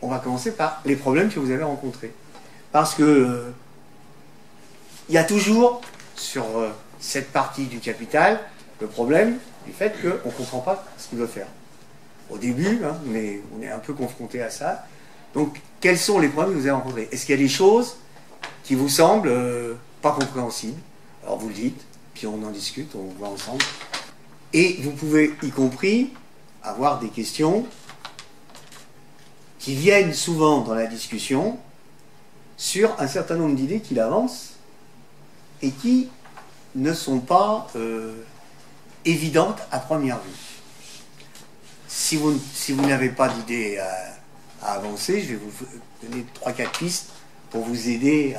on va commencer par les problèmes que vous avez rencontrés. Parce que il y a toujours, sur cette partie du capital, le problème du fait qu'on ne comprend pas ce qu'il veut faire. Au début, hein, on est un peu confronté à ça. Donc, quels sont les problèmes que vous avez rencontrés? Est-ce qu'il y a des choses qui vous semblent pas compréhensibles? Alors, vous le dites, puis on en discute, on voit ensemble. Et vous pouvez, y compris, avoir des questions qui viennent souvent dans la discussion sur un certain nombre d'idées qu'il avance et qui ne sont pas évidentes à première vue. Si vous n'avez pas d'idée à avancer, je vais vous donner 3-4 pistes pour vous aider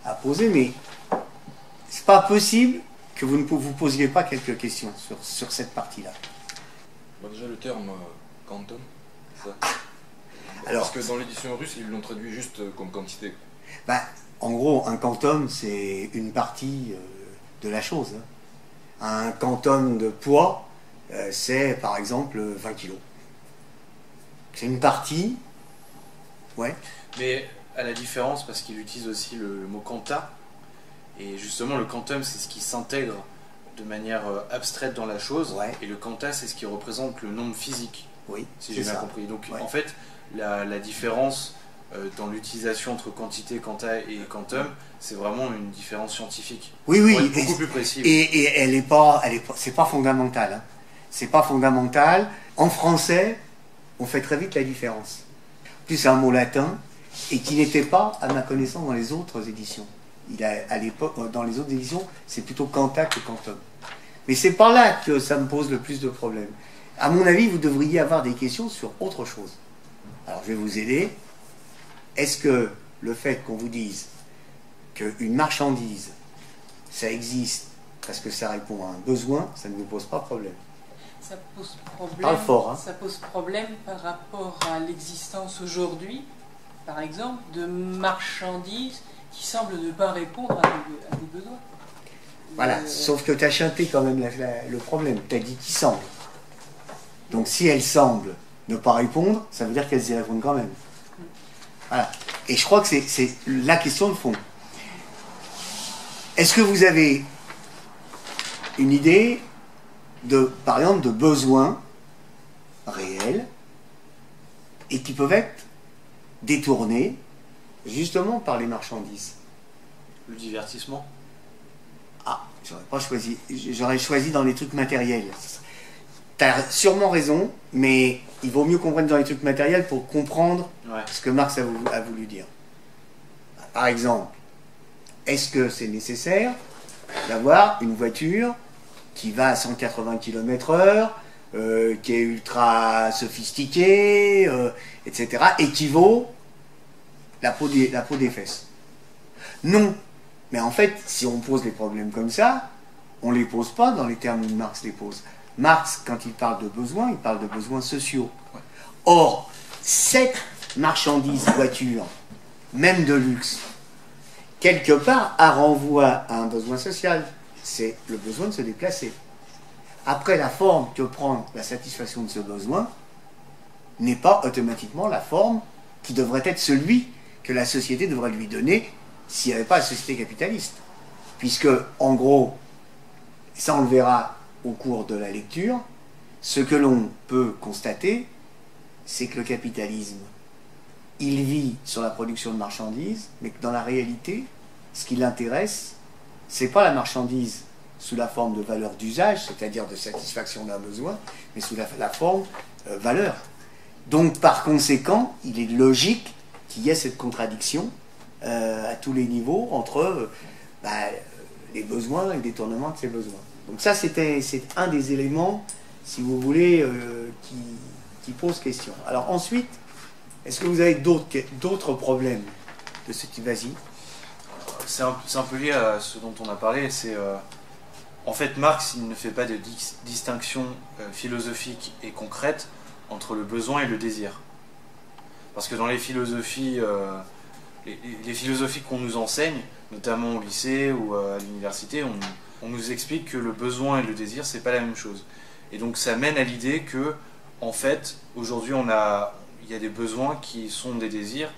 à poser, mais c'est pas possible que vous ne vous posiez pas quelques questions sur cette partie-là. Bon, déjà le terme quantum, c'est ça. Alors, parce que dans l'édition russe, ils l'ont traduit juste comme quantité. Ben, en gros, un quantum, c'est une partie de la chose. Hein. Un quantum de poids, c'est par exemple 20 kilos. C'est une partie, ouais. Mais à la différence, parce qu'il utilise aussi le mot quanta, et justement le quantum, c'est ce qui s'intègre de manière abstraite dans la chose, ouais. Et le quanta, c'est ce qui représente le nombre physique, oui, si j'ai bien compris. Donc ouais. en fait, la différence dans l'utilisation entre quantité, quanta et quantum, c'est vraiment une différence scientifique. Oui, oui, beaucoup plus précis. Et elle est pas, c'est pas fondamental. Hein. C'est pas fondamental. En français, on fait très vite la différence. Plus c'est un mot latin et qui n'était pas, à ma connaissance, dans les autres éditions. À l'époque, dans les autres éditions, c'est plutôt quanta que quantum. Mais c'est par là que ça me pose le plus de problèmes. À mon avis, vous devriez avoir des questions sur autre chose. Alors, je vais vous aider. Est-ce que le fait qu'on vous dise qu'une marchandise, ça existe parce que ça répond à un besoin, ça ne vous pose pas problème? Ça pose problème, parle fort, hein. Ça pose problème par rapport à l'existence aujourd'hui, par exemple, de marchandises qui semblent ne pas répondre à des besoins. Voilà, sauf que tu as chanté quand même le problème. Tu as dit qu'il semble. Donc si elles semblent ne pas répondre, ça veut dire qu'elles y répondent quand même. Voilà. Et je crois que c'est la question de fond. Est-ce que vous avez une idée par exemple, de besoins réels et qui peuvent être détournés justement par les marchandises? Le divertissement. Ah, j'aurais choisi dans les trucs matériels. Tu as sûrement raison, mais il vaut mieux qu'on prenne dans les trucs matériels pour comprendre ce que Marx a voulu dire. Par exemple, est-ce que c'est nécessaire d'avoir une voiture qui va à 180 km/h, qui est ultra sophistiquée, etc., et qui vaut la peau des fesses? Non. Mais en fait, si on pose les problèmes comme ça, on ne les pose pas dans les termes où Marx les pose. Marx, quand il parle de besoins, il parle de besoins sociaux. Or, cette marchandise voiture, même de luxe, quelque part, a renvoie à un besoin social. C'est le besoin de se déplacer. Après, la forme que prend la satisfaction de ce besoin n'est pas automatiquement la forme qui devrait être celui que la société devrait lui donner s'il n'y avait pas la société capitaliste. Puisque, en gros, ça on le verra au cours de la lecture, ce que l'on peut constater, c'est que le capitalisme, il vit sur la production de marchandises, mais que dans la réalité, ce qui l'intéresse, c'est pas la marchandise sous la forme de valeur d'usage, c'est-à-dire de satisfaction d'un besoin, mais sous la forme valeur. Donc, par conséquent, il est logique qu'il y ait cette contradiction à tous les niveaux entre les besoins et le détournement de ces besoins. Donc ça, c'est un des éléments, si vous voulez, qui pose question. Alors ensuite, est-ce que vous avez d'autres problèmes de ce type? Vas-y. C'est un peu lié à ce dont on a parlé. C'est en fait, Marx, il ne fait pas de distinction philosophique et concrète entre le besoin et le désir. Parce que dans les philosophies, les philosophies qu'on nous enseigne, notamment au lycée ou à l'université, on nous explique que le besoin et le désir, c'est pas la même chose. Et donc ça mène à l'idée que, en fait, aujourd'hui, il il y a des besoins qui sont des désirs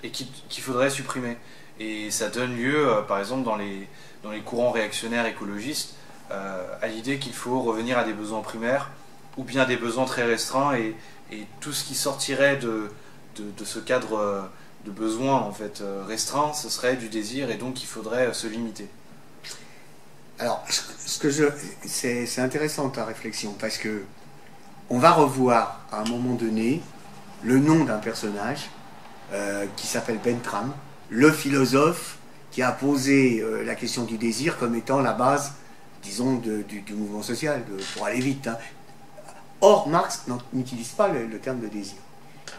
et qu'il faudrait supprimer. Et ça donne lieu, par exemple, dans les courants réactionnaires écologistes, à l'idée qu'il faut revenir à des besoins primaires ou bien des besoins très restreints, et tout ce qui sortirait de ce cadre de besoins en fait, restreints, ce serait du désir, et donc il faudrait se limiter. Alors, c'est intéressant ta réflexion, parce que on va revoir à un moment donné le nom d'un personnage qui s'appelle Bentram, le philosophe qui a posé la question du désir comme étant la base, disons, du mouvement social, pour aller vite. Hein. Or, Marx n'utilise pas le terme de désir.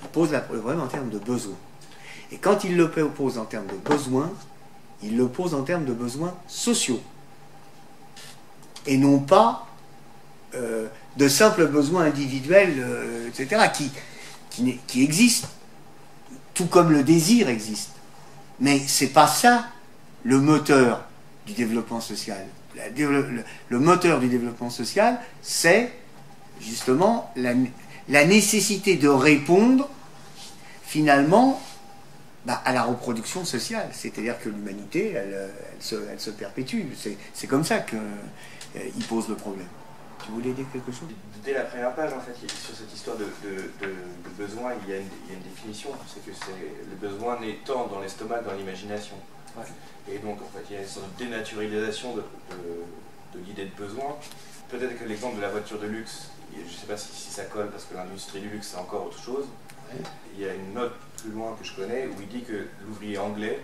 Il pose le problème en termes de besoin. Et quand il le pose en termes de besoin, il le pose en termes de besoins sociaux. Et non pas de simples besoins individuels, etc., qui existent, tout comme le désir existe. Mais c'est pas ça le moteur du développement social. Le moteur du développement social, c'est justement la nécessité de répondre finalement à la reproduction sociale. C'est-à-dire que l'humanité, elle se perpétue. C'est comme ça qu'il pose le problème. Tu voulais dire quelque chose? Dès la première page, en fait, sur cette histoire de besoin, il y a une définition. C'est que le besoin n'est tant dans l'estomac que dans l'imagination. Ouais. Et donc, en fait, il y a une sorte de dénaturalisation de l'idée de besoin. Peut-être que l'exemple de la voiture de luxe, je ne sais pas si ça colle, parce que l'industrie du luxe, c'est encore autre chose. Ouais. Il y a une note plus loin que je connais où il dit que l'ouvrier anglais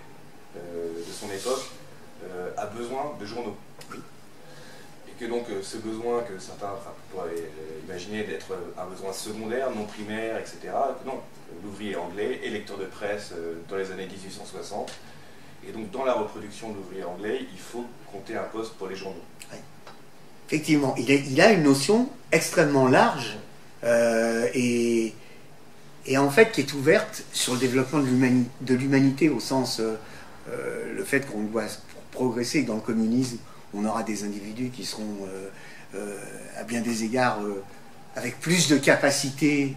de son époque a besoin de journaux. Oui. Et que donc ce besoin que certains pourraient imaginer d'être un besoin secondaire, non primaire, etc. Non, l'ouvrier anglais est lecteur de presse dans les années 1860. Et donc dans la reproduction de l'ouvrier anglais, il faut compter un poste pour les journaux. Oui. Effectivement, il a une notion extrêmement large et en fait qui est ouverte sur le développement de l'humanité, au sens le fait qu'on doit progresser, dans le communisme on aura des individus qui seront à bien des égards avec plus de capacités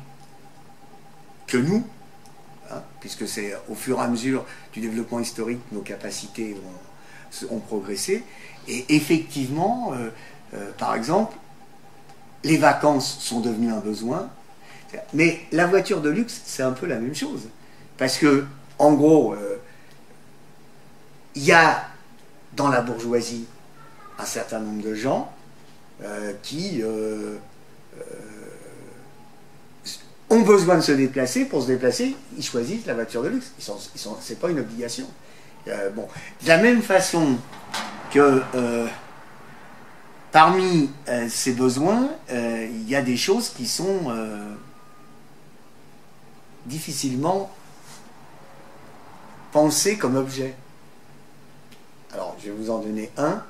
que nous, hein, puisque c'est au fur et à mesure du développement historique nos capacités ont progressé. Et effectivement, par exemple, les vacances sont devenues un besoin, mais la voiture de luxe, c'est un peu la même chose. Parce que, en gros, il y a dans la bourgeoisie un certain nombre de gens qui ont besoin de se déplacer. Pour se déplacer, ils choisissent la voiture de luxe. C'est pas une obligation. Bon, de la même façon que parmi ces besoins, il y a des choses qui sont difficilement pensées comme objet. Alors, je vais vous en donner un.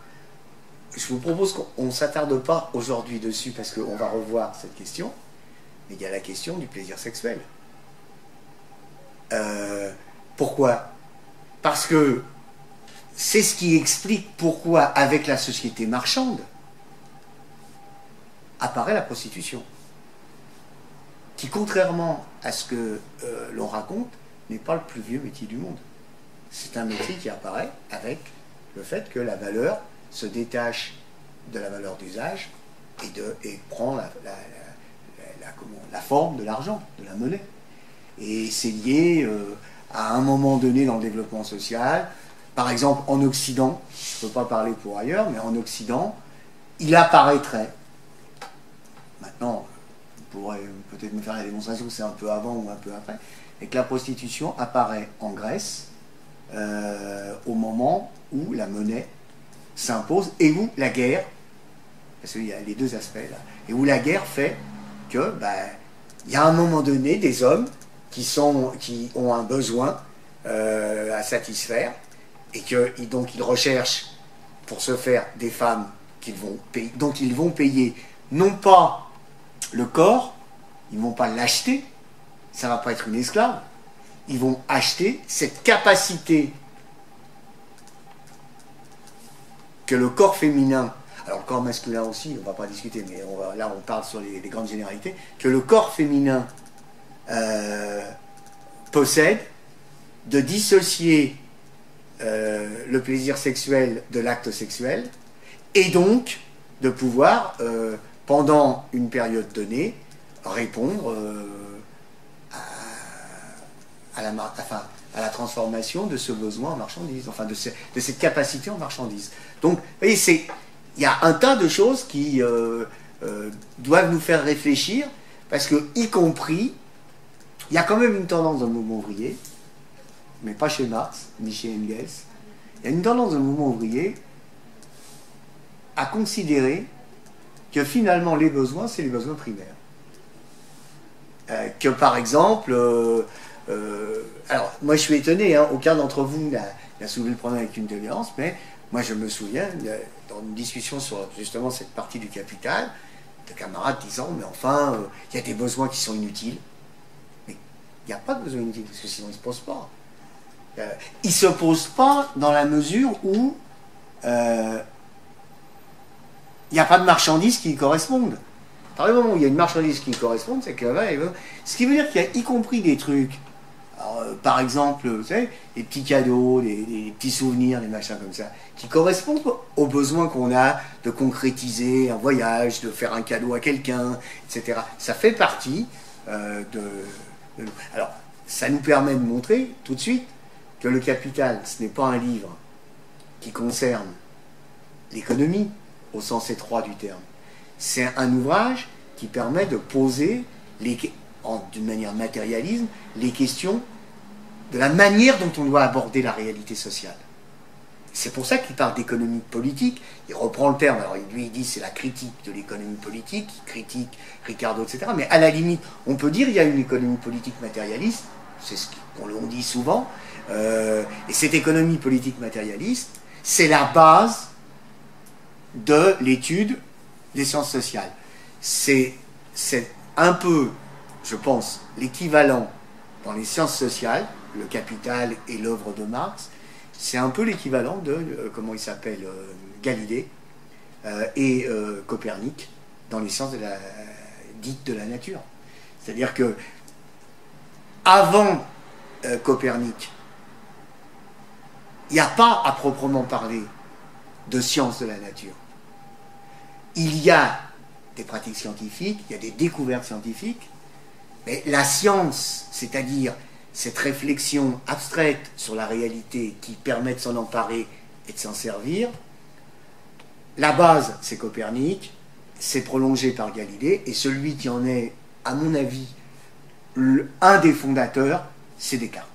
Je vous propose qu'on ne s'attarde pas aujourd'hui dessus parce qu'on va revoir cette question, mais il y a la question du plaisir sexuel. Pourquoi? Parce que c'est ce qui explique pourquoi, avec la société marchande, apparaît la prostitution, qui, contrairement à ce que l'on raconte, n'est pas le plus vieux métier du monde. C'est un métier qui apparaît avec le fait que la valeur se détache de la valeur d'usage et prend la forme de l'argent, de la monnaie. Et c'est lié à un moment donné dans le développement social. Par exemple, en Occident, je ne peux pas parler pour ailleurs, mais en Occident, il apparaîtrait, maintenant, vous pourrez peut-être me faire la démonstration que c'est un peu avant ou un peu après, et que la prostitution apparaît en Grèce au moment où la monnaie s'impose et où la guerre, parce qu'il y a les deux aspects là, et où la guerre fait que il y a à un moment donné des hommes qui ont un besoin à satisfaire et que donc ils recherchent pour se faire des femmes dont ils vont payer non pas le corps, ils ne vont pas l'acheter, ça ne va pas être une esclave, ils vont acheter cette capacité que le corps féminin, alors le corps masculin aussi, on ne va pas discuter, mais là on parle sur les grandes généralités, que le corps féminin possède de dissocier le plaisir sexuel de l'acte sexuel, et donc de pouvoir, pendant une période donnée, répondre à la transformation de ce besoin en marchandise, enfin de cette capacité en marchandise. Donc, vous voyez, il y a un tas de choses qui doivent nous faire réfléchir, parce que, y compris, il y a quand même une tendance dans le mouvement ouvrier, mais pas chez Marx, ni chez Engels, il y a une tendance dans le mouvement ouvrier à considérer que finalement les besoins, c'est les besoins primaires. Que par exemple, alors moi je suis étonné, hein, aucun d'entre vous n'a soulevé le problème avec une tolérance, mais moi je me souviens, dans une discussion sur justement cette partie du capital, de camarades disant, mais enfin, il y a des besoins qui sont inutiles. Mais il n'y a pas de besoins inutiles, parce que sinon ils ne se posent pas. Ils ne se posent pas dans la mesure où il n'y a pas de marchandises qui y correspondent. Par le moment où il y a une marchandise qui y correspond, c'est que ce qui veut dire qu'il y a y compris des trucs. Alors, par exemple, vous savez, des petits cadeaux, des petits souvenirs, des machins comme ça, qui correspondent aux besoins qu'on a de concrétiser un voyage, de faire un cadeau à quelqu'un, etc. Ça fait partie de... Alors, ça nous permet de montrer tout de suite que le Capital, ce n'est pas un livre qui concerne l'économie au sens étroit du terme. C'est un ouvrage qui permet de poser, d'une manière matérialisme, les questions de la manière dont on doit aborder la réalité sociale. C'est pour ça qu'il parle d'économie politique. Il reprend le terme, alors lui il dit c'est la critique de l'économie politique, il critique Ricardo, etc. Mais à la limite, on peut dire qu'il y a une économie politique matérialiste, c'est ce qu'on dit souvent, et cette économie politique matérialiste, c'est la base de l'étude des sciences sociales. C'est un peu, je pense, l'équivalent dans les sciences sociales, le Capital et l'œuvre de Marx, c'est un peu l'équivalent de, comment il s'appelle, Galilée et Copernic dans les sciences dites de la nature. C'est-à-dire que avant Copernic, il n'y a pas à proprement parler de sciences de la nature. Il y a des pratiques scientifiques, il y a des découvertes scientifiques, mais la science, c'est-à-dire cette réflexion abstraite sur la réalité qui permet de s'en emparer et de s'en servir, la base, c'est Copernic, c'est prolongé par Galilée, et celui qui en est, à mon avis, un des fondateurs, c'est Descartes,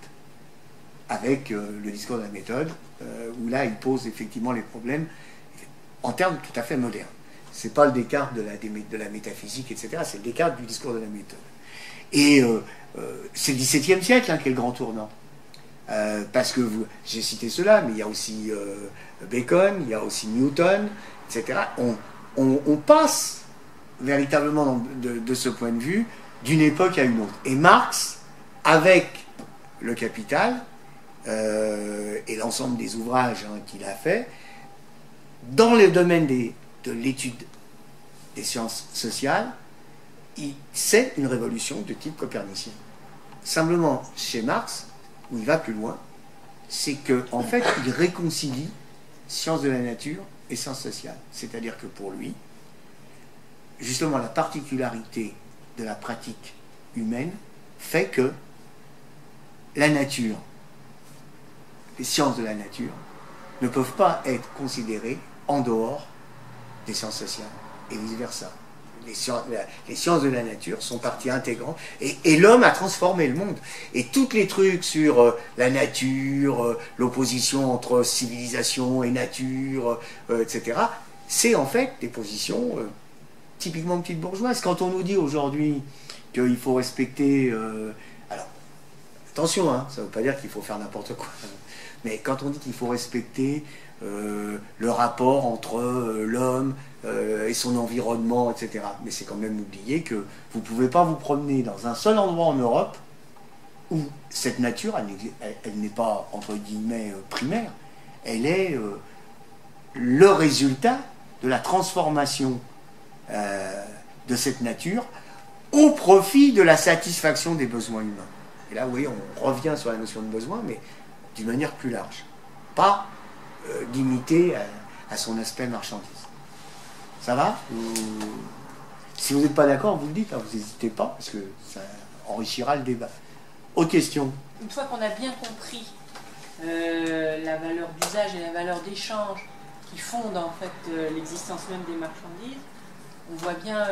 avec le discours de la méthode, où là, il pose effectivement les problèmes en termes tout à fait modernes. C'est pas le Descartes de la métaphysique, etc., c'est le Descartes du discours de la méthode. Et c'est le XVIIe siècle qui est le grand tournant. Parce que j'ai cité cela, mais il y a aussi Bacon, il y a aussi Newton, etc. On passe véritablement de ce point de vue d'une époque à une autre. Et Marx, avec le Capital et l'ensemble des ouvrages qu'il a fait, dans le domaine de l'étude des sciences sociales, c'est une révolution de type copernicien. Simplement, chez Marx, où il va plus loin, c'est qu'en fait, il réconcilie sciences de la nature et sciences sociales. C'est-à-dire que pour lui, justement, la particularité de la pratique humaine fait que la nature, les sciences de la nature, ne peuvent pas être considérées en dehors des sciences sociales, et vice-versa. Les sciences de la nature sont partie intégrante, et l'homme a transformé le monde. Et tous les trucs sur la nature, l'opposition entre civilisation et nature, etc., c'est en fait des positions typiquement petites bourgeoises. Quand on nous dit aujourd'hui qu'il faut respecter... alors, attention, hein, ça ne veut pas dire qu'il faut faire n'importe quoi, mais quand on dit qu'il faut respecter le rapport entre l'homme et son environnement, etc. Mais c'est quand même oublier que vous ne pouvez pas vous promener dans un seul endroit en Europe où cette nature, elle n'est pas, entre guillemets, primaire. Elle est le résultat de la transformation de cette nature au profit de la satisfaction des besoins humains. Et là, vous voyez, on revient sur la notion de besoin, mais d'une manière plus large. Pas limité à son aspect marchandise. Ça va? Si vous n'êtes pas d'accord, vous le dites, hein, vous n'hésitez pas, parce que ça enrichira le débat. Autre question? Une fois qu'on a bien compris la valeur d'usage et la valeur d'échange qui fondent en fait l'existence même des marchandises, on voit bien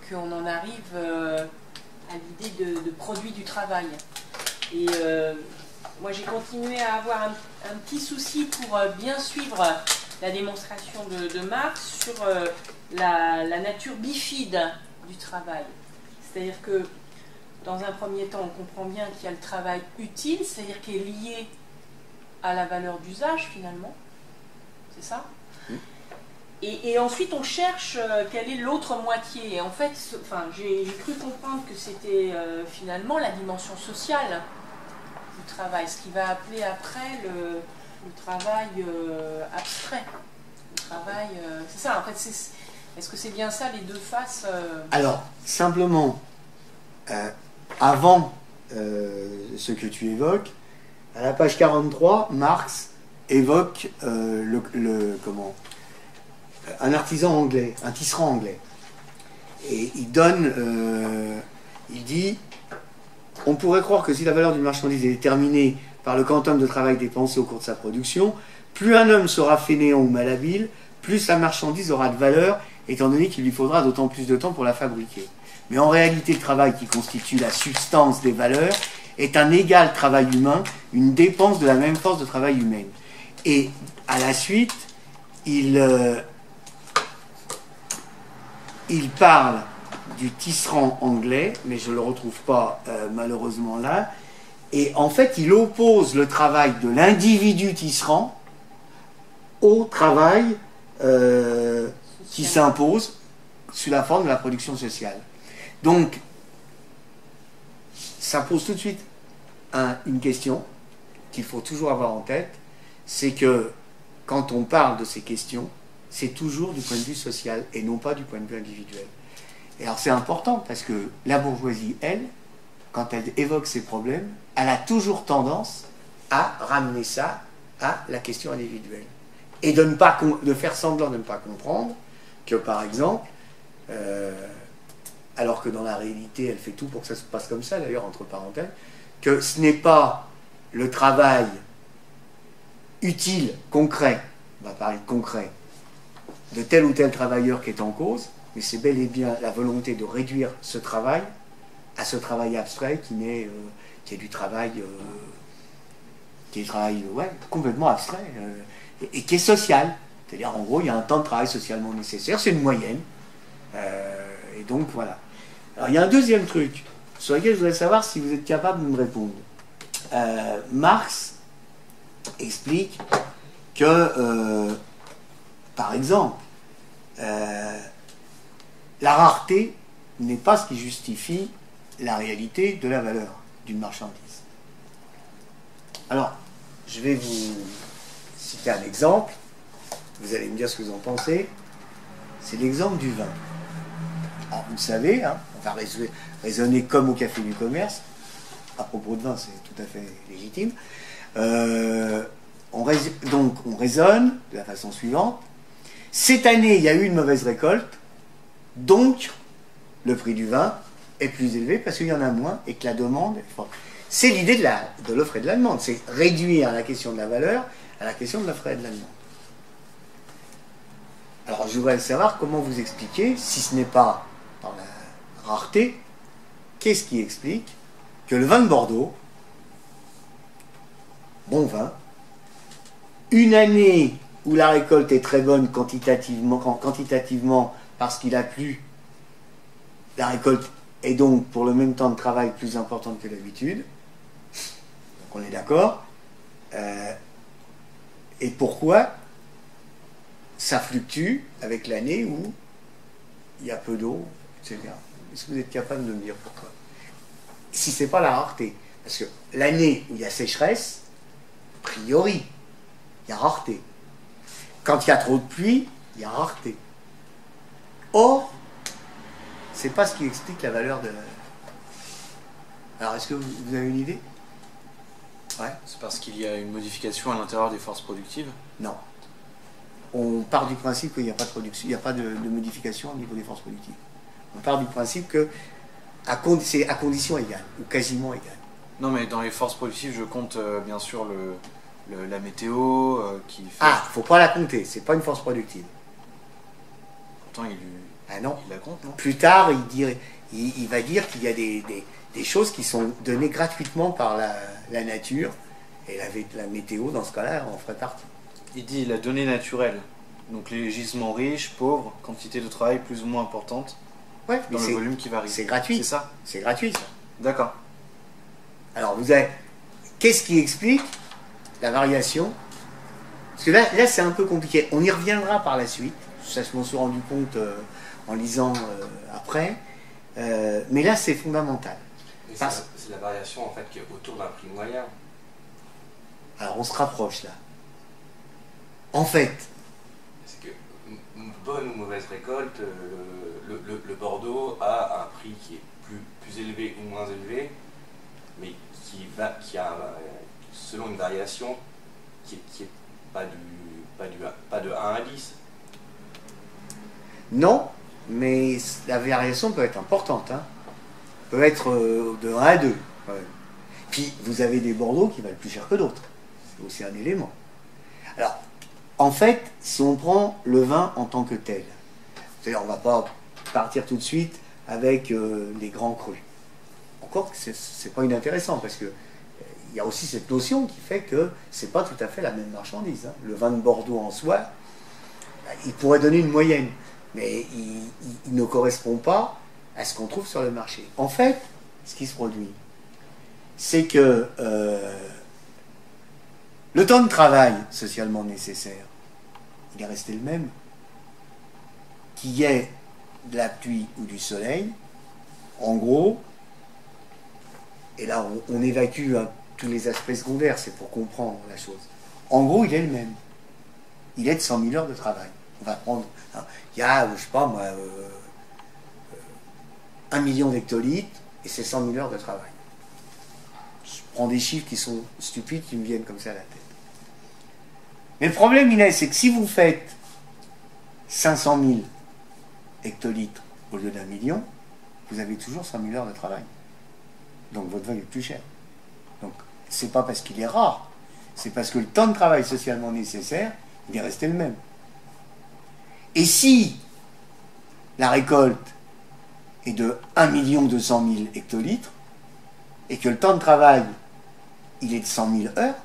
qu'on en arrive à l'idée de produit du travail. Et moi j'ai continué à avoir un petit souci pour bien suivre la démonstration de Marx sur la nature bifide du travail. C'est-à-dire que dans un premier temps, on comprend bien qu'il y a le travail utile, c'est-à-dire qui est lié à la valeur d'usage finalement. C'est ça? Et ensuite, on cherche quelle est l'autre moitié. Et en fait, j'ai cru comprendre que c'était finalement la dimension sociale du travail, ce qui va appeler après le travail abstrait. Le travail, c'est ça, en fait, est-ce que c'est bien ça, les deux faces Alors, simplement, avant ce que tu évoques, à la page 43, Marx évoque un artisan anglais, un tisserand anglais. Et il dit, on pourrait croire que si la valeur d'une marchandise est déterminée par le quantum de travail dépensé au cours de sa production, plus un homme sera fainéant ou malhabile, plus sa marchandise aura de valeur, étant donné qu'il lui faudra d'autant plus de temps pour la fabriquer. Mais en réalité, le travail qui constitue la substance des valeurs est un égal travail humain, une dépense de la même force de travail humaine. Et à la suite, il parle du tisserand anglais, mais je ne le retrouve pas malheureusement là, et en fait il oppose le travail de l'individu tisserand au travail qui s'impose sous la forme de la production sociale. Donc, ça pose tout de suite une question qu'il faut toujours avoir en tête, c'est que quand on parle de ces questions, c'est toujours du point de vue social et non pas du point de vue individuel. Et alors c'est important parce que la bourgeoisie, elle, quand elle évoque ces problèmes, elle a toujours tendance à ramener ça à la question individuelle. Et de faire semblant de ne pas comprendre que, par exemple, alors que dans la réalité, elle fait tout pour que ça se passe comme ça, d'ailleurs, entre parenthèses, que ce n'est pas le travail utile, concret, on va parler de concret, de tel ou tel travailleur qui est en cause, mais c'est bel et bien la volonté de réduire ce travail à ce travail abstrait qui est du travail complètement abstrait et qui est social. C'est-à-dire, en gros, il y a un temps de travail socialement nécessaire, c'est une moyenne. Et donc, voilà. Alors, il y a un deuxième truc sur lequel je voudrais savoir si vous êtes capable de me répondre. Marx explique que, par exemple, la rareté n'est pas ce qui justifie la réalité de la valeur d'une marchandise. Alors, je vais vous citer un exemple. Vous allez me dire ce que vous en pensez. C'est l'exemple du vin. Alors, vous le savez, hein, on va raisonner comme au Café du Commerce. À propos de vin, c'est tout à fait légitime. Donc, on raisonne de la façon suivante. Cette année, il y a eu une mauvaise récolte, donc le prix du vin est plus élevé parce qu'il y en a moins et que la demande est forte. C'est l'idée de l'offre et de la demande, c'est réduire la question de la valeur à la question de l'offre et de la demande. Alors je voudrais savoir comment vous expliquez, si ce n'est pas dans la rareté, qu'est-ce qui explique que le vin de Bordeaux, bon vin, une année où la récolte est très bonne quantitativement parce qu'il a plu, la récolte est donc pour le même temps de travail plus importante que d'habitude. Donc on est d'accord. Et pourquoi ça fluctue avec l'année où il y a peu d'eau, etc. Est-ce que vous êtes capable de me dire pourquoi? Si ce n'est pas la rareté. Parce que l'année où il y a sécheresse, a priori, il y a rareté. Quand il y a trop de pluie, il y a rareté. Or, c'est pas ce qui explique la valeur de... Alors, est-ce que vous avez une idée? Ouais. C'est parce qu'il y a une modification à l'intérieur des forces productives? Non. On part du principe qu'il n'y a pas de production, il n'y a pas de modification au niveau des forces productives. On part du principe que c'est à condition égale, ou quasiment égale. Non, mais dans les forces productives, je compte bien sûr la météo qui fait... Ah, faut pas la compter, c'est pas une force productive. Pourtant, Ah non. il la compte, non? Plus tard, il va dire qu'il y a des choses qui sont données gratuitement par la nature, et la météo, dans ce cas-là, en ferait partie. Il dit la donnée naturelle. Donc les gisements riches, pauvres, quantité de travail plus ou moins importante, Ouais, dans mais le volume qui varie. c'est gratuit. C'est ça? C'est gratuit, ça. D'accord. Alors, qu'est-ce qui explique la variation? Parce que là c'est un peu compliqué. On y reviendra par la suite. Ça, je m'en suis rendu compte en lisant après. Mais là, c'est fondamental. C'est la variation en fait qui est autour d'un prix moyen. Alors, on se rapproche là. En fait, C'est que bonne ou mauvaise récolte, le Bordeaux a un prix qui est plus élevé ou moins élevé, mais qui a selon une variation qui est pas de 1 à 10. non, mais la variation peut être importante. Hein. Peut être de 1 à 2. Ouais. Puis, vous avez des Bordeaux qui valent plus cher que d'autres. C'est aussi un élément. Alors, en fait, si on prend le vin en tant que tel, c'est-à-dire on ne va pas partir tout de suite avec les grands crus. Encore que c'est pas inintéressant, parce que il y a aussi cette notion qui fait que c'est pas tout à fait la même marchandise. Hein. Le vin de Bordeaux en soi, il pourrait donner une moyenne, mais il ne correspond pas à ce qu'on trouve sur le marché. En fait, ce qui se produit, c'est que le temps de travail socialement nécessaire, il est resté le même. Qu'il y ait de la pluie ou du soleil, en gros, et là on évacue tous les aspects secondaires, c'est pour comprendre la chose. En gros, il est le même. Il est de 100 000 heures de travail. On va prendre, il y a, je sais pas moi, 1 million d'hectolitres, et c'est 100 000 heures de travail. Je prends des chiffres qui sont stupides, qui me viennent comme ça à la tête. Mais le problème, c'est que si vous faites 500 000 hectolitres au lieu d'1 million, vous avez toujours 100 000 heures de travail. Donc votre vin est plus cher. Donc c'est pas parce qu'il est rare, c'est parce que le temps de travail socialement nécessaire, il est resté le même. Et si la récolte est de 1 200 000 hectolitres, et que le temps de travail, il est de 100 000 heures,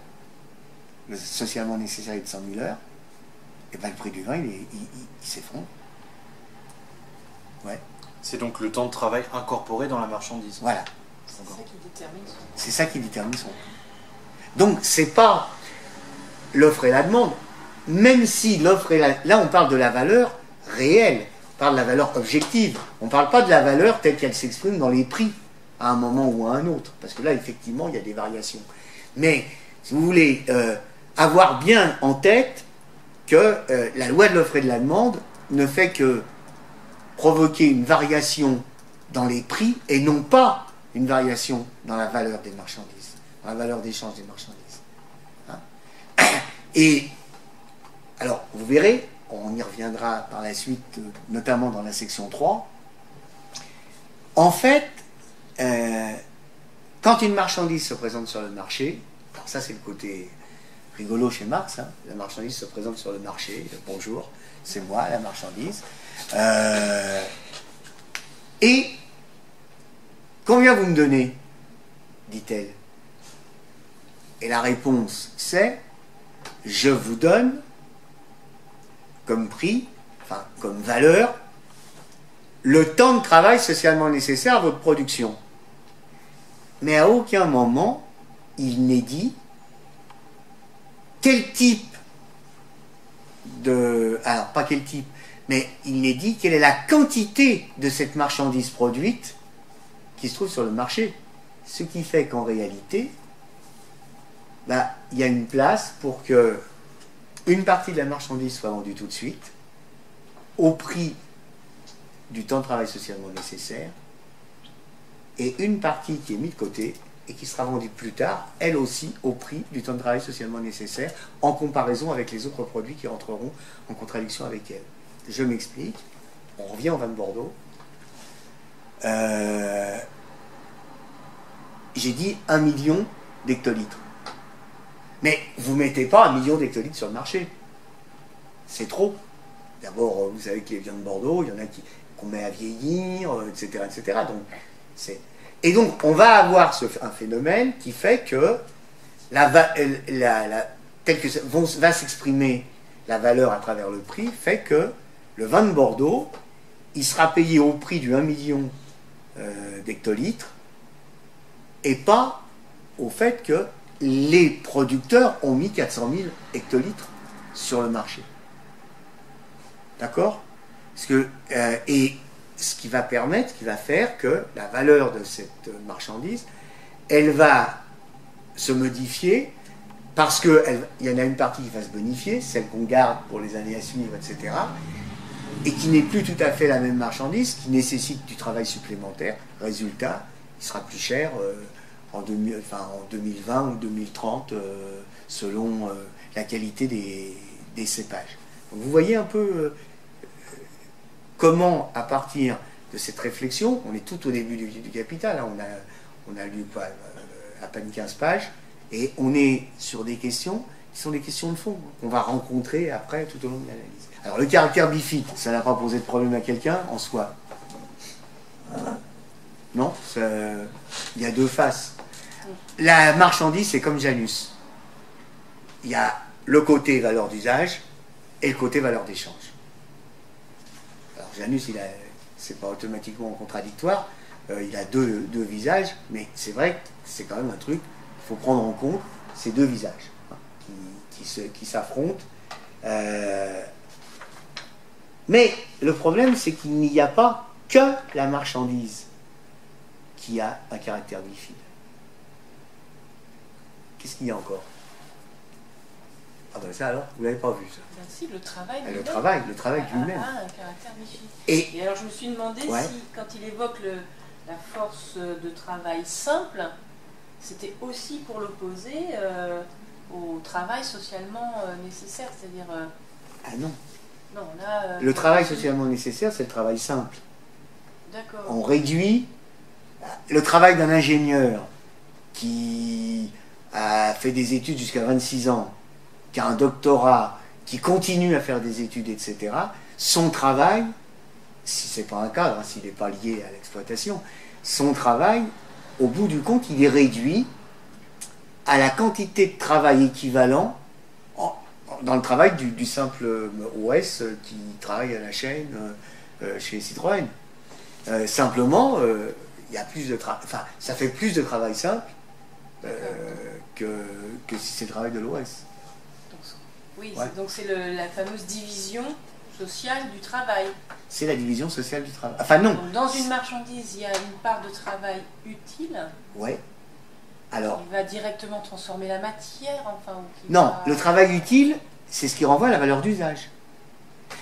le socialement nécessaire est de 100 000 heures, et bien le prix du vin, il s'effondre. Ouais. C'est donc le temps de travail incorporé dans la marchandise. Voilà. C'est ça qui détermine son prix. C'est ça qui détermine son prix. Donc, c'est pas l'offre et la demande, même si l'offre et là, on parle de la valeur réelle, on parle de la valeur objective, on ne parle pas de la valeur telle qu'elle s'exprime dans les prix, à un moment ou à un autre, parce que là, effectivement, il y a des variations. Mais, si vous voulez avoir bien en tête que la loi de l'offre et de la demande ne fait que provoquer une variation dans les prix et non pas une variation dans la valeur des marchandises, dans la valeur d'échange des marchandises. Hein? Et alors, vous verrez, on y reviendra par la suite, notamment dans la section 3. En fait, quand une marchandise se présente sur le marché, alors ça c'est le côté rigolo chez Marx, hein, la marchandise se présente sur le marché, bonjour, c'est moi la marchandise, et combien vous me donnez, dit-elle. Et la réponse c'est, je vous donne comme prix, enfin comme valeur, le temps de travail socialement nécessaire à votre production. Mais à aucun moment, il n'est dit quel type de... Alors, pas quel type, mais il n'est dit quelle est la quantité de cette marchandise produite qui se trouve sur le marché. Ce qui fait qu'en réalité, il y a une place pour que une partie de la marchandise soit vendue tout de suite, au prix du temps de travail socialement nécessaire et une partie qui est mise de côté et qui sera vendue plus tard, elle aussi, au prix du temps de travail socialement nécessaire, en comparaison avec les autres produits qui entreront en contradiction avec elle. Je m'explique. On revient au vin de Bordeaux. J'ai dit 1 million d'hectolitres. Mais vous ne mettez pas 1 million d'hectolitres sur le marché. C'est trop. D'abord, vous savez que les viandes de Bordeaux, il y en a qu'on met à vieillir, etc. etc. Et donc, on va avoir un phénomène qui fait que tel que va s'exprimer la valeur à travers le prix, fait que le vin de Bordeaux, il sera payé au prix du 1 million d'hectolitres et pas au fait que les producteurs ont mis 400 000 hectolitres sur le marché. D'accord ? Et ce qui va permettre, ce qui va faire que la valeur de cette marchandise, elle va se modifier parce qu'il y en a une partie qui va se bonifier, celle qu'on garde pour les années à suivre, etc., et qui n'est plus tout à fait la même marchandise, qui nécessite du travail supplémentaire. Résultat, il sera plus cher en 2020 ou 2030, selon la qualité des cépages. Donc vous voyez un peu comment, à partir de cette réflexion, on est tout au début du Capital, hein, on a lu à peine 15 pages, et on est sur des questions qui sont des questions de fond, qu'on va rencontrer après tout au long de l'analyse. Alors le caractère bifide, ça n'a pas posé de problème à quelqu'un en soi. Non, il y a deux faces. La marchandise, c'est comme Janus. Il y a le côté valeur d'usage et le côté valeur d'échange. Alors Janus, c'est pas automatiquement contradictoire, il a deux visages, mais c'est vrai que c'est quand même un truc qu'il faut prendre en compte, ces deux visages qui s'affrontent. Mais le problème, c'est qu'il n'y a pas que la marchandise qui a un caractère bifide. Qu'est-ce qu'il y a encore? Ah ben ça alors, vous l'avez pas vu ça. Ben si, le travail le travail lui-même. A un caractère bifide. Et alors je me suis demandé si, quand il évoque la force de travail simple, c'était aussi pour l'opposer au travail socialement nécessaire, c'est-à-dire... Ah non. Non, là... le travail socialement nécessaire, c'est le travail simple. D'accord. On réduit le travail d'un ingénieur qui a fait des études jusqu'à 26 ans, qui a un doctorat, qui continue à faire des études, etc. Son travail, si ce n'est pas un cadre, hein, s'il n'est pas lié à l'exploitation, son travail, au bout du compte, il est réduit à la quantité de travail équivalent dans le travail du simple OS qui travaille à la chaîne chez Citroën. Simplement, il y a plus de travail, enfin, ça fait plus de travail simple que si c'est le travail de l'OS. Oui, ouais. Donc c'est la fameuse division sociale du travail. C'est la division sociale du travail. Enfin non. Donc, dans une marchandise, il y a une part de travail utile. Ouais. Alors. Il va directement transformer la matière, enfin. Non, le travail utile, c'est ce qui renvoie à la valeur d'usage.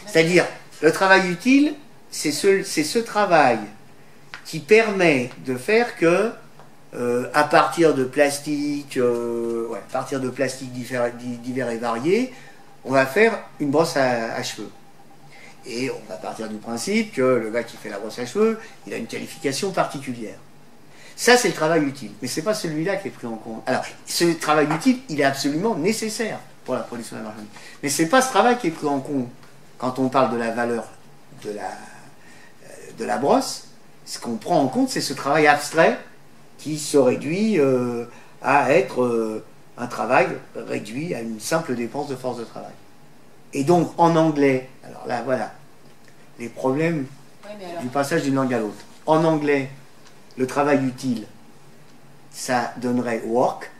C'est-à-dire, le travail utile, c'est ce travail qui permet de faire que, à partir de plastiques, divers et variés, on va faire une brosse à cheveux. Et on va partir du principe que le gars qui fait la brosse à cheveux, il a une qualification particulière. Ça, c'est le travail utile. Mais ce n'est pas celui-là qui est pris en compte. Alors, ce travail utile, il est absolument nécessaire pour la production de la marchandise. Mais ce n'est pas ce travail qui est pris en compte quand on parle de la valeur de la brosse. Ce qu'on prend en compte, c'est ce travail abstrait qui se réduit à être un travail réduit à une simple dépense de force de travail. Et donc, en anglais, alors là, voilà, les problèmes du passage d'une langue à l'autre. En anglais, le travail utile, ça donnerait work,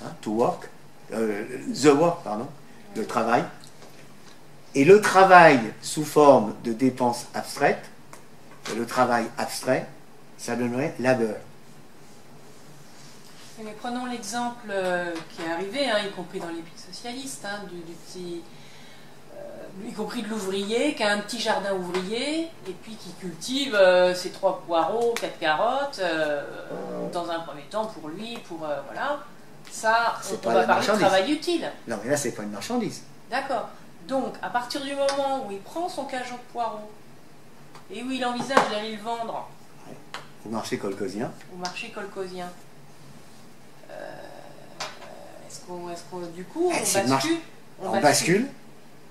hein, to work, the work, pardon, le travail. Et le travail sous forme de dépenses abstraites, le travail abstrait, ça donnerait labeur. Mais prenons l'exemple qui est arrivé, hein, y compris dans les pays socialistes, hein, du petit y compris de l'ouvrier, qui a un petit jardin ouvrier, et puis qui cultive ses 3 poireaux, 4 carottes, dans un premier temps pour lui, voilà. Ça, on va parler de travail utile. Non, mais là, c'est pas une marchandise. D'accord. Donc, à partir du moment où il prend son cageot de poireaux, et où il envisage d'aller le vendre au marché colcosien. Du coup, on bascule.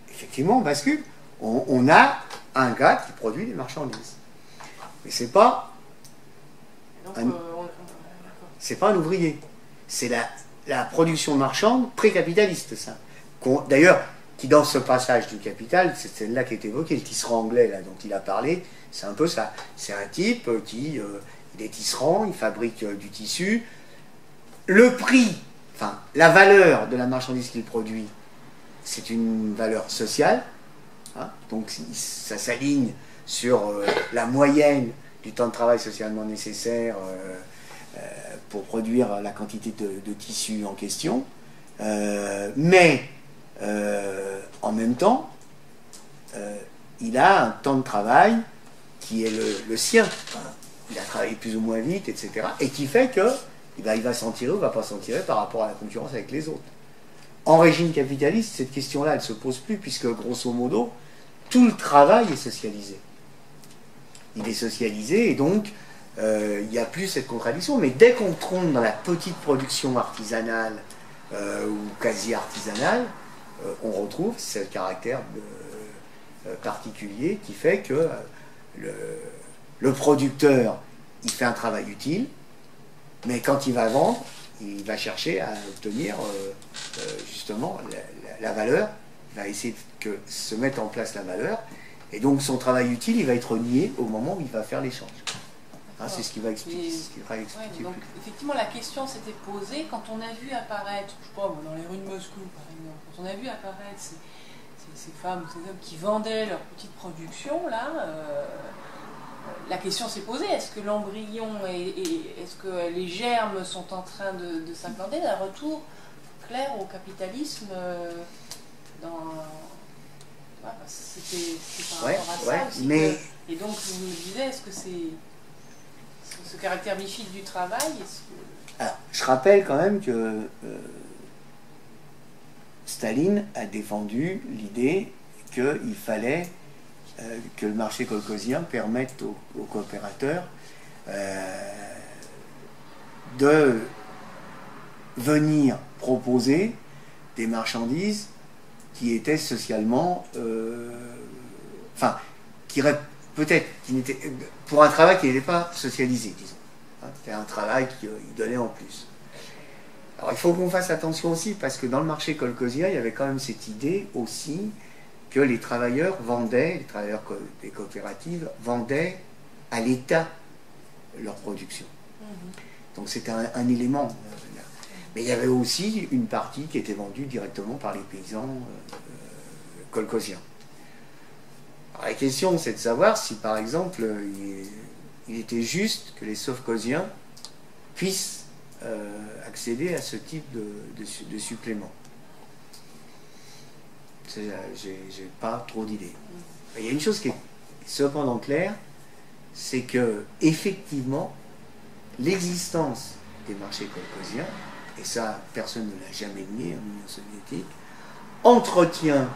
Effectivement, on bascule. On a un gars qui produit des marchandises. Mais c'est pas c'est pas un ouvrier. C'est la production marchande pré-capitaliste, ça. D'ailleurs, qui dans ce passage du Capital, c'est celle-là qui est évoquée, le tisserand anglais là, dont il a parlé, c'est un peu ça. C'est un type qui il est tisserand, il fabrique du tissu. Le prix, enfin la valeur de la marchandise qu'il produit, c'est une valeur sociale, hein, donc ça s'aligne sur la moyenne du temps de travail socialement nécessaire pour produire la quantité de tissu en question, mais en même temps, il a un temps de travail qui est le sien. Il a travaillé plus ou moins vite, etc. Et qui fait que il va s'en tirer ou ne va pas s'en tirer par rapport à la concurrence avec les autres. En régime capitaliste, cette question-là, elle ne se pose plus, puisque, grosso modo, tout le travail est socialisé. Il est socialisé, et donc, il n'y a plus cette contradiction. Mais dès qu'on tombe dans la petite production artisanale ou quasi-artisanale, on retrouve ce caractère particulier qui fait que le producteur, il fait un travail utile, mais quand il va vendre, il va chercher à obtenir justement la valeur, il va essayer que se mette en place la valeur, et donc son travail utile, il va être nié au moment où il va faire l'échange. Hein, c'est ce qu'il va expliquer. Donc, effectivement, la question s'était posée quand on a vu apparaître, je sais pas, dans les rues de Moscou, par exemple, quand on a vu apparaître ces femmes ou ces hommes qui vendaient leur petite production, là, la question s'est posée, est-ce que l'embryon est-ce que les germes sont en train de s'implanter d'un retour clair au capitalisme c'était par rapport à ça aussi et donc vous me disiez, est-ce que c'est ce caractère mi-fixe du travail Alors, je rappelle quand même que Staline a défendu l'idée qu'il fallait que le marché colcosien permette aux coopérateurs de venir proposer des marchandises qui étaient socialement... qui n'étaient pour un travail qui n'était pas socialisé, disons. Hein, c'était un travail qui donnait en plus. Alors il faut qu'on fasse attention aussi, parce que dans le marché colcosien, il y avait quand même cette idée aussi que les travailleurs vendaient, les travailleurs des coopératives vendaient à l'État leur production. Donc c'était un élément. Mais il y avait aussi une partie qui était vendue directement par les paysans colcosiens. Alors la question, c'est de savoir si, par exemple, il était juste que les sovcosiens puissent accéder à ce type de supplément. J'ai pas trop d'idées. Il y a une chose qui est cependant claire, c'est que effectivement l'existence des marchés colcosiens, et ça personne ne l'a jamais nié en Union soviétique, entretient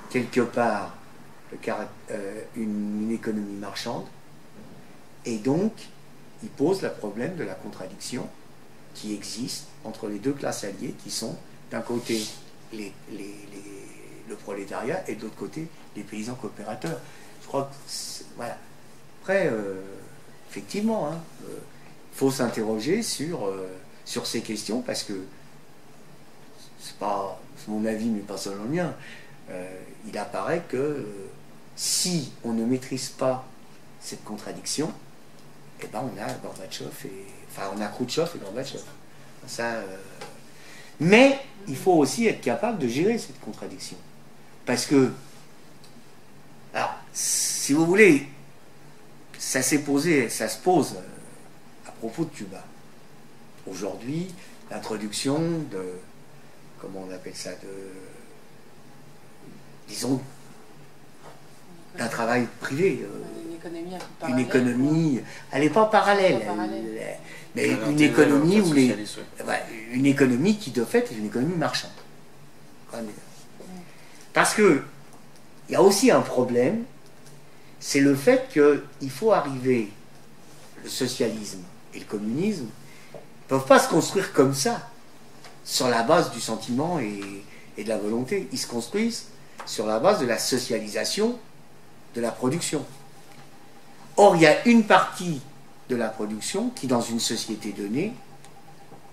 quelque part une économie marchande, et donc il pose le problème de la contradiction qui existe entre les deux classes alliées, qui sont d'un côté le prolétariat et de l'autre côté les paysans coopérateurs. Je crois que voilà. Après, effectivement, il faut s'interroger sur ces questions, parce que c'est mon avis, mais pas seulement le mien. Il apparaît que si on ne maîtrise pas cette contradiction, eh ben on a Gorbatchev on a Khrouchtchev et Gorbatchev. Mais il faut aussi être capable de gérer cette contradiction. Parce que, alors, si vous voulez, ça se pose à propos de Cuba. Aujourd'hui, l'introduction comment on appelle ça, disons, d'un travail privé. Une économie un peu Une parallèle. économie, elle n'est pas parallèle, Elle est pas parallèle. mais Alors, une t'es économie pas où les, socialiste, ouais. ouais, une économie qui de fait est une économie marchande. Parce que il y a aussi un problème, c'est le fait qu'il faut arriver, le socialisme et le communisme ne peuvent pas se construire comme ça, sur la base du sentiment et de la volonté. Ils se construisent sur la base de la socialisation de la production. Or, il y a une partie de la production qui, dans une société donnée,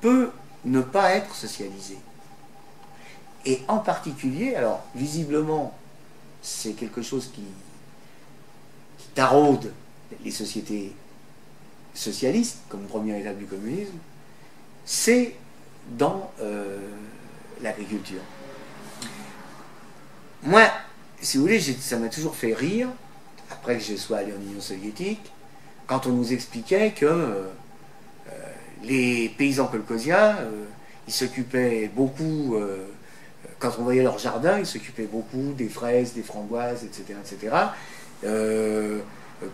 peut ne pas être socialisée. Et en particulier, alors, visiblement, c'est quelque chose qui taraude les sociétés socialistes, comme première étape du communisme, c'est dans l'agriculture. Moi, si vous voulez, ça m'a toujours fait rire, après que je sois allé en Union soviétique, quand on nous expliquait que les paysans kolkhoziens, ils s'occupaient beaucoup, quand on voyait leur jardin, ils s'occupaient beaucoup des fraises, des framboises, etc.,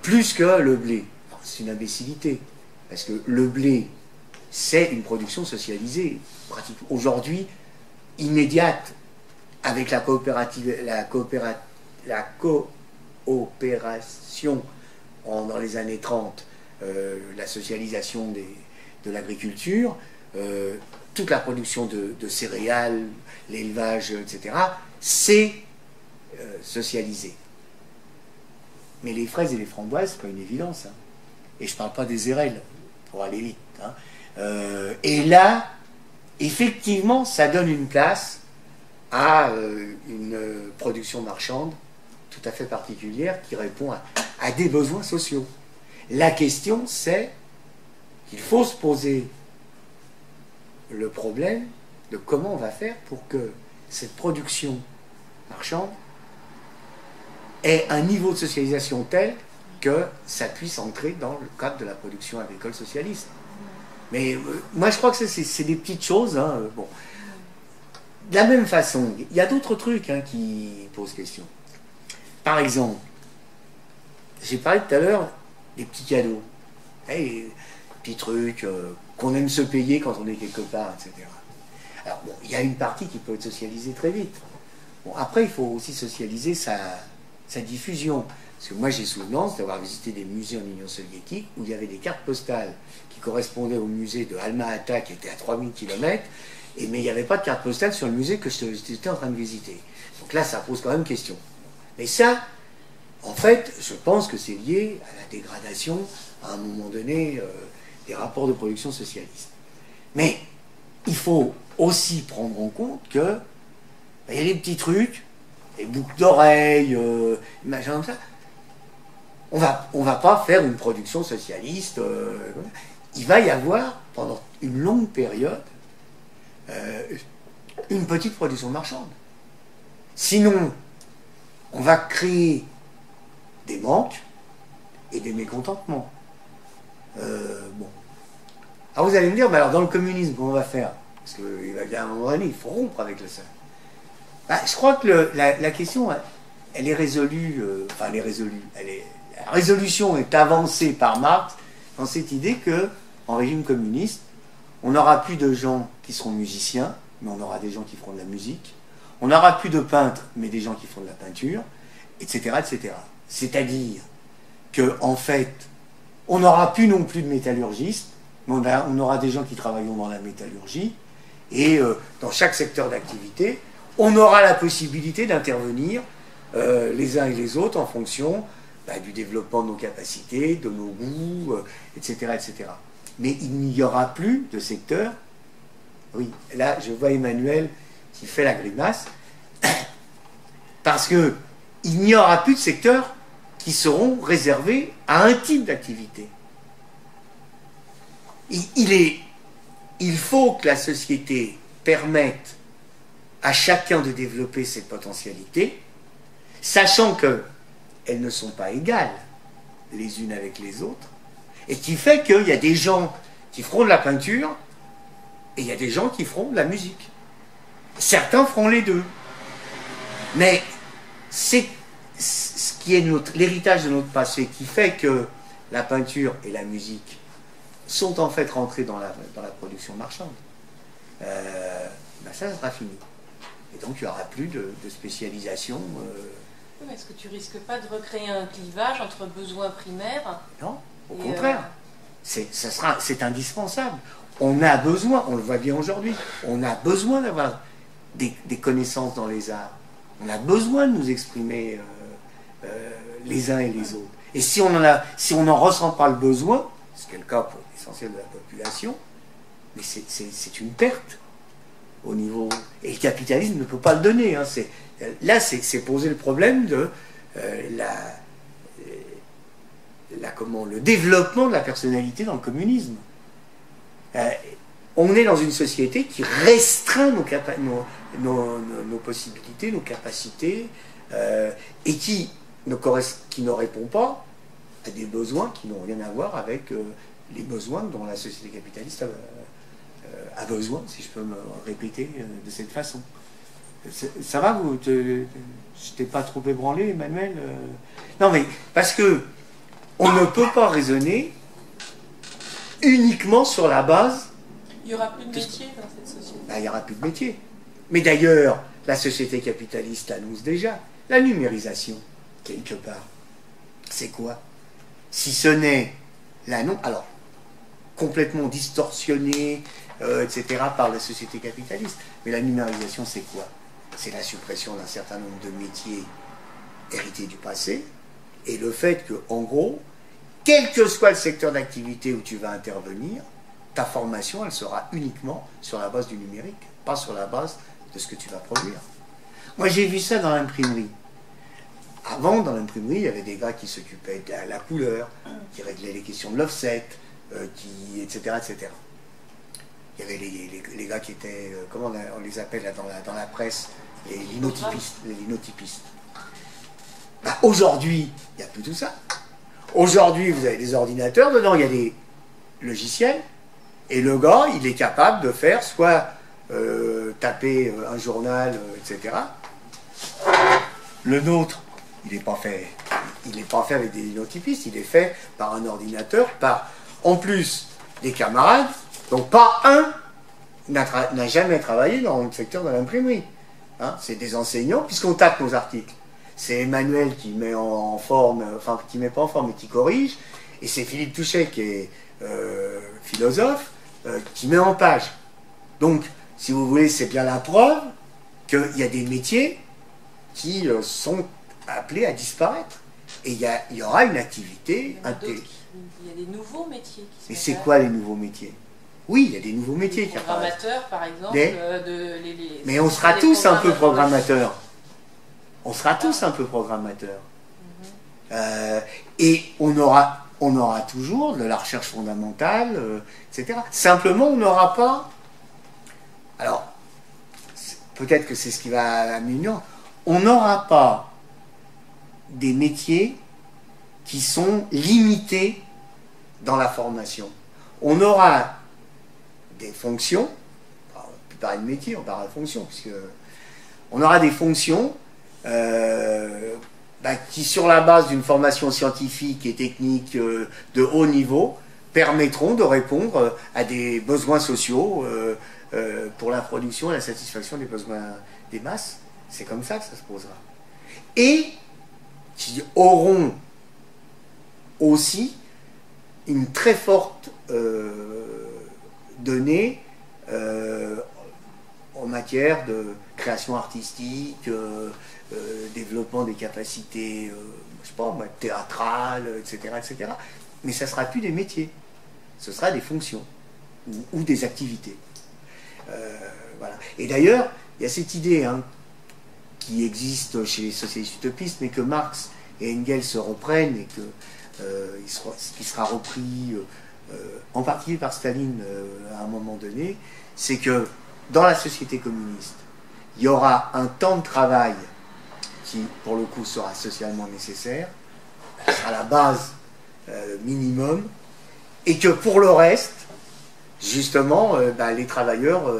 plus que le blé. C'est une imbécilité, parce que le blé, c'est une production socialisée, pratiquement aujourd'hui immédiate, avec la coopération dans les années 30, la socialisation de l'agriculture, toute la production de céréales, l'élevage, etc., c'est socialisé. Mais les fraises et les framboises, c'est pas une évidence. Hein. Et je ne parle pas des érelles, pour aller vite. Hein. Et là, effectivement, ça donne une place à une production marchande tout à fait particulière qui répond à des besoins sociaux. La question, c'est qu'il faut se poser le problème de comment on va faire pour que cette production marchande ait un niveau de socialisation tel que ça puisse entrer dans le cadre de la production agricole socialiste. Mais moi, je crois que c'est des petites choses. Hein, bon. De la même façon, il y a d'autres trucs hein, qui posent question. Par exemple, j'ai parlé tout à l'heure des petits cadeaux, des petits trucs qu'on aime se payer quand on est quelque part, etc. Alors, bon, il y a une partie qui peut être socialisée très vite. Bon, après, il faut aussi socialiser sa diffusion. Parce que moi, j'ai souvenance d'avoir visité des musées en Union soviétique où il y avait des cartes postales qui correspondaient au musée de Alma-Ata qui était à 3000 km, mais il n'y avait pas de carte postale sur le musée que j'étais en train de visiter. Donc là, ça pose quand même question. Mais ça, en fait, je pense que c'est lié à la dégradation, à un moment donné, des rapports de production socialistes. Mais il faut aussi prendre en compte que il y a des petits trucs, des boucles d'oreilles, machin comme ça. On va pas faire une production socialiste. Il va y avoir, pendant une longue période, une petite production marchande. Sinon, on va créer des manques et des mécontentements. Bon. Alors vous allez me dire, mais alors dans le communisme, comment on va faire? Parce qu'il va y avoir un moment donné, il faut rompre avec le ça. Bah, je crois que la question, elle est résolue, enfin elle est résolue, la résolution est avancée par Marx dans cette idée que, en régime communiste, on n'aura plus de gens qui seront musiciens, mais on aura des gens qui feront de la musique. On n'aura plus de peintres, mais des gens qui font de la peinture, etc., etc. C'est-à-dire que, en fait, on n'aura plus non plus de métallurgistes, mais on aura des gens qui travailleront dans la métallurgie, et dans chaque secteur d'activité, on aura la possibilité d'intervenir les uns et les autres en fonction du développement de nos capacités, de nos goûts, etc., etc. Mais il n'y aura plus de secteur. Oui, là, je vois Emmanuel qui fait la grimace, parce que il n'y aura plus de secteurs qui seront réservés à un type d'activité. Il faut que la société permette à chacun de développer ses potentialités, sachant qu'elles ne sont pas égales les unes avec les autres, et qui fait qu'il y a des gens qui feront de la peinture et il y a des gens qui feront de la musique. Certains feront les deux. Mais ce qui est l'héritage de notre passé, qui fait que la peinture et la musique sont en fait rentrées dans la production marchande, ben ça sera fini. Et donc il n'y aura plus de spécialisation. Oui, est-ce que tu risques pas de recréer un clivage entre besoins primaires? Non, au contraire. C'est indispensable. On a besoin, on le voit bien aujourd'hui, on a besoin d'avoir des connaissances dans les arts. On a besoin de nous exprimer les uns et les autres. Et si on n'en ressent pas le besoin, ce qui est le cas pour l'essentiel de la population, mais c'est une perte au niveau... Et le capitalisme ne peut pas le donner. Hein. Là, c'est poser le problème de le développement de la personnalité dans le communisme. On est dans une société qui restreint nos possibilités, nos capacités, et qui ne répond pas à des besoins qui n'ont rien à voir avec les besoins dont la société capitaliste a besoin, si je peux me répéter de cette façon. Ça va, je t'ai pas trop ébranlé, Emmanuel? Non, mais parce que on ne peut pas raisonner uniquement sur la base... Il n'y aura plus de métier dans cette société. Ben, il n'y aura plus de métier. Mais d'ailleurs, la société capitaliste annonce déjà la numérisation, quelque part. C'est quoi? Si ce n'est alors, complètement distorsionné, etc., par la société capitaliste. Mais la numérisation, c'est quoi? C'est la suppression d'un certain nombre de métiers hérités du passé, et le fait que, en gros, quel que soit le secteur d'activité où tu vas intervenir, ta formation, elle sera uniquement sur la base du numérique, pas sur la base de ce que tu vas produire. Moi, j'ai vu ça dans l'imprimerie. Avant, dans l'imprimerie, il y avait des gars qui s'occupaient de la couleur, qui réglaient les questions de l'offset, etc., etc. Il y avait les gars qui étaient, comment on les appelle là, dans la presse, les linotypistes. Ben, aujourd'hui, il n'y a plus tout ça. Aujourd'hui, vous avez des ordinateurs, dedans il y a des logiciels, et le gars, il est capable de faire soit taper un journal, etc. Le nôtre, il n'est pas fait avec des linotypistes, il est fait par un ordinateur, en plus des camarades, donc pas un n'a jamais travaillé dans le secteur de l'imprimerie. Hein, c'est des enseignants, puisqu'on tape nos articles. C'est Emmanuel qui met en forme, enfin qui met pas en forme, mais qui corrige, et c'est Philippe Touchet qui est philosophe, qui met en page. Donc, si vous voulez, c'est bien la preuve qu'il y a des métiers qui sont appelés à disparaître. Et il y aura une activité intellectuelle. Il y a des nouveaux métiers qui Mais c'est quoi les nouveaux métiers? Oui, il y a des nouveaux métiers qui apparaissent. Programmateurs, par exemple. Mais on sera tous un peu programmateurs. On sera tous un peu programmateurs. Et on aura toujours de la recherche fondamentale, etc. Simplement, on n'aura pas... Alors, peut-être que c'est ce qui va amener... On n'aura pas des métiers qui sont limités dans la formation. On aura des fonctions, on ne peut pas parler de métier, on parle de fonctions, puisque on aura des fonctions qui, sur la base d'une formation scientifique et technique de haut niveau, permettront de répondre à des besoins sociaux pour la production et la satisfaction des besoins des masses. C'est comme ça que ça se posera. Et qui auront aussi une très forte donnée en matière de création artistique, développement des capacités, je sais pas, théâtrales, etc., etc. Mais ça ne sera plus des métiers, ce sera des fonctions ou des activités. Voilà. Et d'ailleurs, il y a cette idée qui existe chez les socialistes utopistes, mais que Marx et Engels se reprennent et qui sera repris en particulier par Staline à un moment donné, c'est que dans la société communiste, il y aura un temps de travail qui, pour le coup, sera socialement nécessaire, ce sera la base minimum, et que pour le reste, justement, les travailleurs,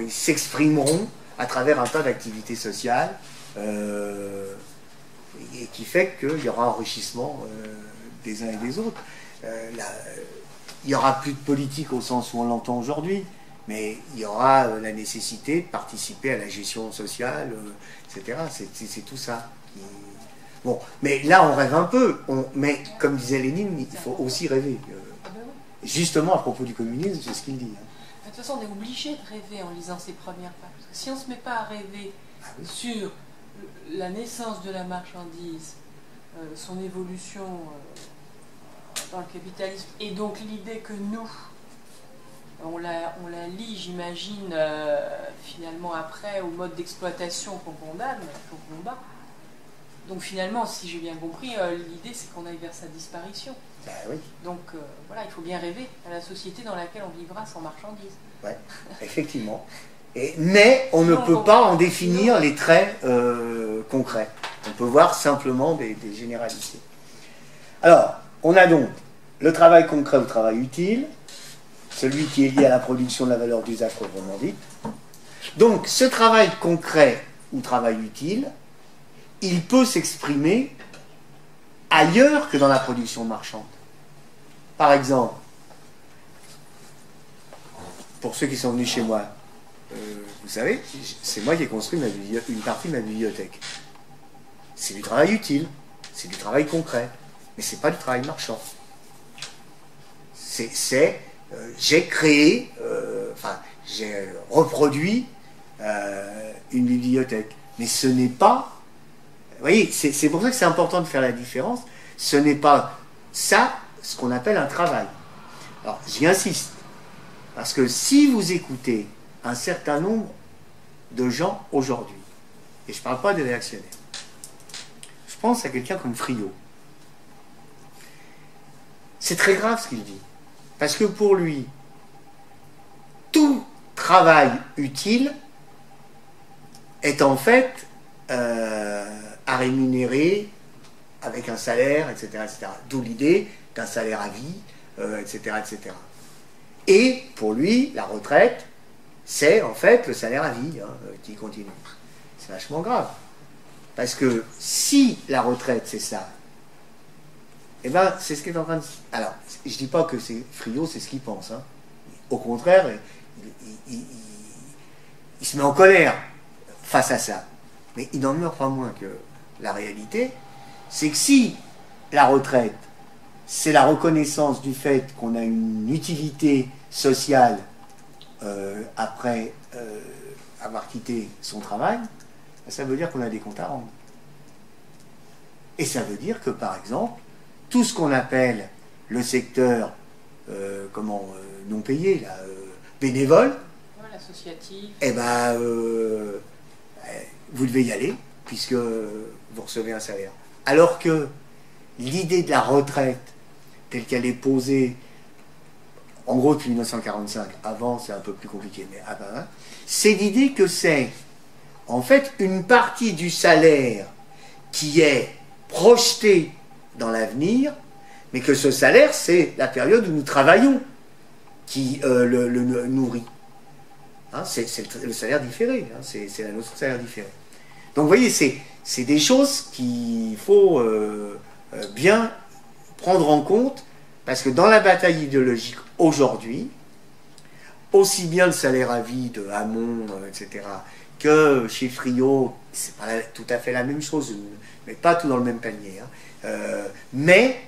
ils s'exprimeront à travers un tas d'activités sociales et qui fait qu'il y aura enrichissement des uns et des autres. Il n'y aura plus de politique au sens où on l'entend aujourd'hui, mais il y aura la nécessité de participer à la gestion sociale, etc. C'est tout ça. Bon, mais là on rêve un peu, mais comme disait Lénine, il faut aussi rêver. Justement à propos du communisme, c'est ce qu'il dit. De toute façon, on est obligé de rêver en lisant ces premières pages. Parce que si on ne se met pas à rêver sur la naissance de la marchandise, son évolution dans le capitalisme, et donc l'idée que nous, on la lie, j'imagine, finalement après au mode d'exploitation qu'on condamne, qu'on combat. Donc finalement, si j'ai bien compris, l'idée c'est qu'on aille vers sa disparition. Ben oui. Donc voilà, il faut bien rêver à la société dans laquelle on vivra sans marchandises. Oui, effectivement. Mais on ne peut pas en définir les traits concrets. On peut voir simplement des généralités. Alors, on a donc le travail concret ou le travail utile, celui qui est lié à la production de la valeur d'usage proprement dite. Donc, ce travail concret ou travail utile, il peut s'exprimer ailleurs que dans la production marchande. Par exemple, pour ceux qui sont venus chez moi, vous savez, c'est moi qui ai construit une partie de ma bibliothèque. C'est du travail utile, c'est du travail concret, mais c'est pas du travail marchand. J'ai créé, j'ai reproduit une bibliothèque, mais ce n'est pas. Vous voyez, c'est pour ça que c'est important de faire la différence. Ce n'est pas ça ce qu'on appelle un travail. Alors, j'y insiste, parce que si vous écoutez un certain nombre de gens aujourd'hui, et je ne parle pas des réactionnaires, je pense à quelqu'un comme Friot. C'est très grave ce qu'il dit, parce que pour lui, tout travail utile est en fait à rémunérer avec un salaire, etc. etc. D'où l'idée d'un salaire à vie, etc., etc. Et pour lui, la retraite, c'est en fait le salaire à vie qui continue. C'est vachement grave. Parce que si la retraite, c'est ça, eh ben, c'est ce qui est en train de... Alors, je ne dis pas que c'est Friot, c'est ce qu'il pense. Hein. Au contraire, il se met en colère face à ça. Mais il n'en meurt pas moins que la réalité, c'est que si la retraite, c'est la reconnaissance du fait qu'on a une utilité sociale après avoir quitté son travail, ça veut dire qu'on a des comptes à rendre. Et ça veut dire que, par exemple, tout ce qu'on appelle le secteur non payé, là, bénévole, l'associatif, eh ben, vous devez y aller, puisque vous recevez un salaire. Alors que l'idée de la retraite, telle qu'elle est posée, en gros depuis 1945, avant c'est un peu plus compliqué, mais avant, c'est l'idée que c'est en fait une partie du salaire qui est projetée dans l'avenir, mais que ce salaire, c'est la période où nous travaillons qui le nourrit. Hein, c'est le salaire différé, hein, c'est la notion de salaire différé. Donc vous voyez, c'est des choses qu'il faut bien prendre en compte, parce que dans la bataille idéologique aujourd'hui, aussi bien le salaire à vie de Hamon, etc., que chez Friot, c'est pas tout à fait la même chose, mais pas tout dans le même panier. Hein. Mais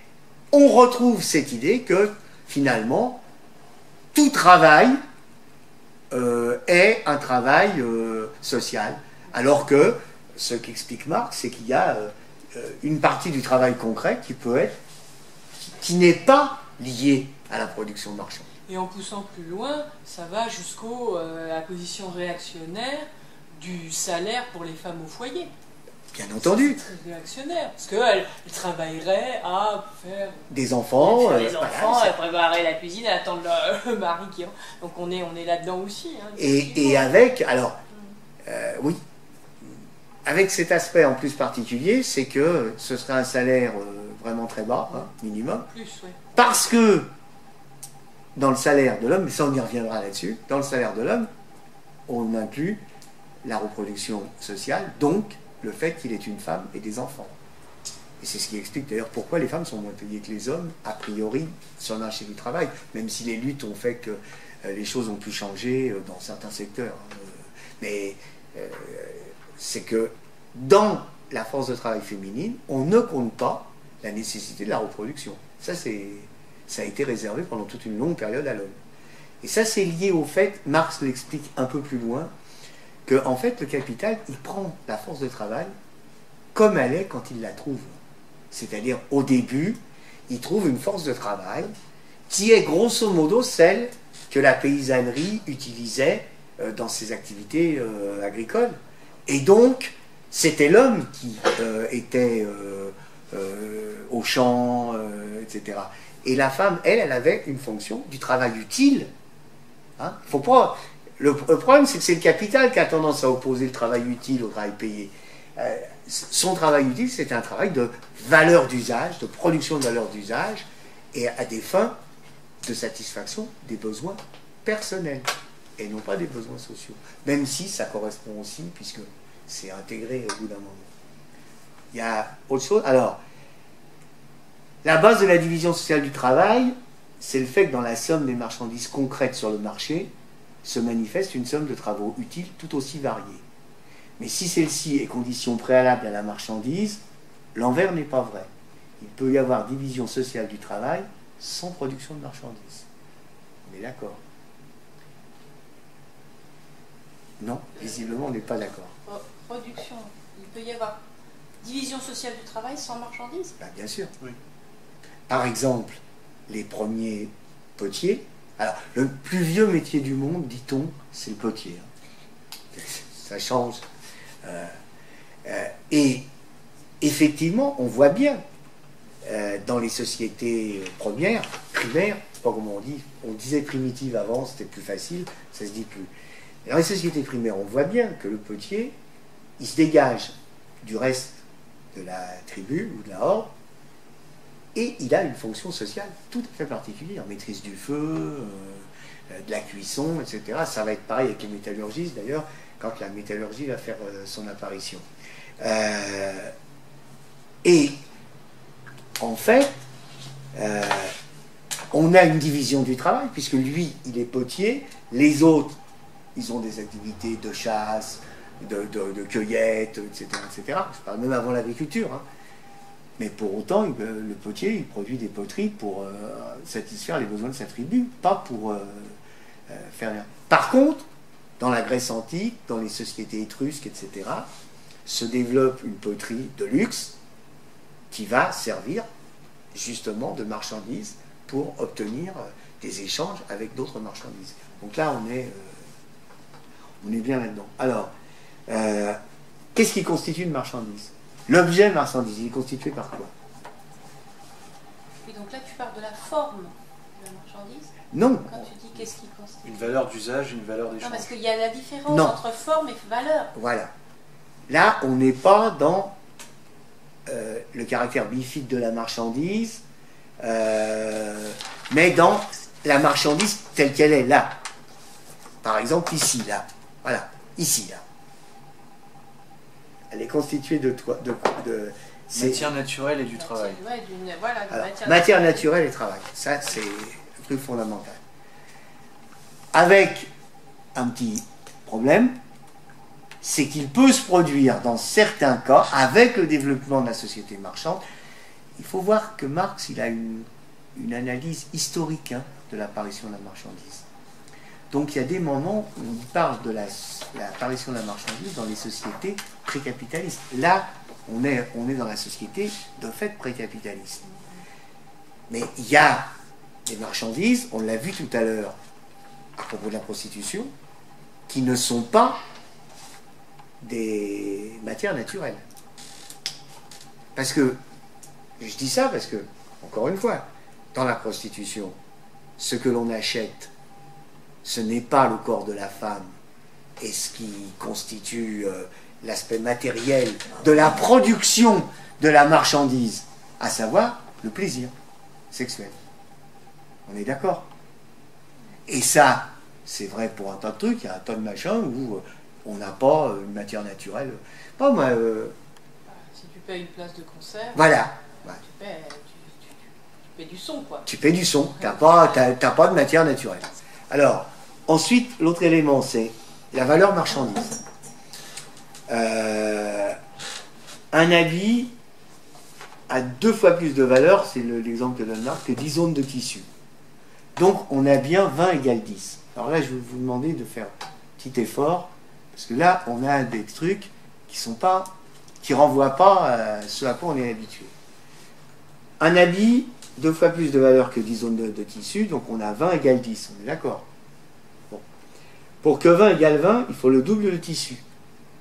on retrouve cette idée que finalement, tout travail est un travail social, alors que ce qu'explique Marx, c'est qu'il y a une partie du travail concret qui n'est pas liée à la production marchande. Et en poussant plus loin, ça va jusqu'à la position réactionnaire du salaire pour les femmes au foyer. Bien entendu. C'est très réactionnaire, parce qu'elles travailleraient à faire des enfants, les enfants, à préparer la cuisine, à attendre le mari qui... Donc on est là-dedans aussi. Hein, et avec, alors, oui, avec cet aspect en plus particulier, c'est que ce serait un salaire vraiment très bas, hein, minimum. Plus, ouais. Parce que dans le salaire de l'homme, mais ça on y reviendra là-dessus, dans le salaire de l'homme, on inclut la reproduction sociale, donc le fait qu'il ait une femme et des enfants. Et c'est ce qui explique d'ailleurs pourquoi les femmes sont moins payées que les hommes, a priori, sur le marché du travail, même si les luttes ont fait que les choses ont pu changer dans certains secteurs. Mais c'est que dans la force de travail féminine, on ne compte pas la nécessité de la reproduction. Ça a été réservé pendant toute une longue période à l'homme. Et ça, c'est lié au fait, Marx l'explique un peu plus loin, que en fait, le capital, il prend la force de travail comme elle est quand il la trouve. C'est-à-dire, au début, il trouve une force de travail qui est grosso modo celle que la paysannerie utilisait dans ses activités agricoles. Et donc, c'était l'homme qui était au champ, etc. Et la femme, elle avait une fonction du travail utile. Hein, faut pas... Le problème, c'est que c'est le capital qui a tendance à opposer le travail utile au travail payé. Son travail utile, c'est un travail de valeur d'usage, de production de valeur d'usage, et à des fins de satisfaction des besoins personnels, et non pas des besoins sociaux. Même si ça correspond aussi, puisque c'est intégré au bout d'un moment. Il y a autre chose. Alors, la base de la division sociale du travail, c'est le fait que dans la somme des marchandises concrètes sur le marché, se manifeste une somme de travaux utiles tout aussi variés. Mais si celle-ci est condition préalable à la marchandise, l'envers n'est pas vrai. Il peut y avoir division sociale du travail sans production de marchandises. On est d'accord? Non, visiblement on n'est pas d'accord. Production, il peut y avoir division sociale du travail sans marchandises? Ben, bien sûr. Oui. Par exemple, les premiers potiers. Alors, le plus vieux métier du monde, dit-on, c'est le potier. Ça change. Et effectivement, on voit bien dans les sociétés primaires, je ne sais pas comment on disait primitives avant, c'était plus facile, ça se dit plus. Dans les sociétés primaires, on voit bien que le potier, il se dégage du reste de la tribu ou de la horde, et il a une fonction sociale tout à fait particulière, maîtrise du feu, de la cuisson, etc. Ça va être pareil avec les métallurgistes d'ailleurs, quand la métallurgie va faire son apparition. Et en fait, on a une division du travail, puisque lui, il est potier, les autres, ils ont des activités de chasse, de cueillette, etc., etc. Je parle même avant l'agriculture, hein. Mais pour autant, le potier, il produit des poteries pour satisfaire les besoins de sa tribu, pas pour faire rien. Par contre, dans la Grèce antique, dans les sociétés étrusques, etc., se développe une poterie de luxe qui va servir justement de marchandises pour obtenir des échanges avec d'autres marchandises. Donc là, on est bien là-dedans. Alors, qu'est-ce qui constitue une marchandise? L'objet marchandise, il est constitué par quoi? Et donc là, tu parles de la forme de la marchandise? Non. Quand tu dis qu'est-ce qui constitue? Une valeur d'usage, une valeur d'échange. Non, parce qu'il y a la différence Non. entre forme et valeur. Voilà. Là, on n'est pas dans le caractère bifide de la marchandise, mais dans la marchandise telle qu'elle est là. Par exemple, ici, là. Voilà, ici, là. Elle est constituée de matière naturelle et du travail. Ouais, voilà, alors, matière naturelle et travail. Ça, c'est le truc fondamental. Avec un petit problème, c'est qu'il peut se produire dans certains cas, avec le développement de la société marchande. Il faut voir que Marx, il a une analyse historique de l'apparition de la marchandise. Donc il y a des moments où il parle de l'apparition de la marchandise dans les sociétés précapitalistes. Là, on est dans la société de fait précapitaliste. Mais il y a des marchandises, on l'a vu tout à l'heure à propos de la prostitution, qui ne sont pas des matières naturelles. Parce que, je dis ça parce que, encore une fois, dans la prostitution, ce que l'on achète, ce n'est pas le corps de la femme et ce qui constitue l'aspect matériel de la production de la marchandise, à savoir le plaisir sexuel. On est d'accord? Et ça, c'est vrai pour un tas de trucs, il y a un tas de machins où On n'a pas une matière naturelle. Pas moi. Si tu payes une place de concert, Voilà. tu paies du son, quoi. Tu paies du son. T'as pas de matière naturelle. Alors, ensuite, l'autre élément, c'est la valeur marchandise. Un habit a 2 fois plus de valeur, c'est l'exemple que donne Marc, que 10 onces de tissu. Donc, on a bien 20 égale 10. Alors là, je vais vous demander de faire un petit effort, parce que là, on a des trucs qui renvoient pas à ce à quoi on est habitué. Un habit, 2 fois plus de valeur que 10 onces de tissu, donc on a 20 égale 10, on est d'accord. Bon. Pour que 20 égale 20, il faut le double de tissu.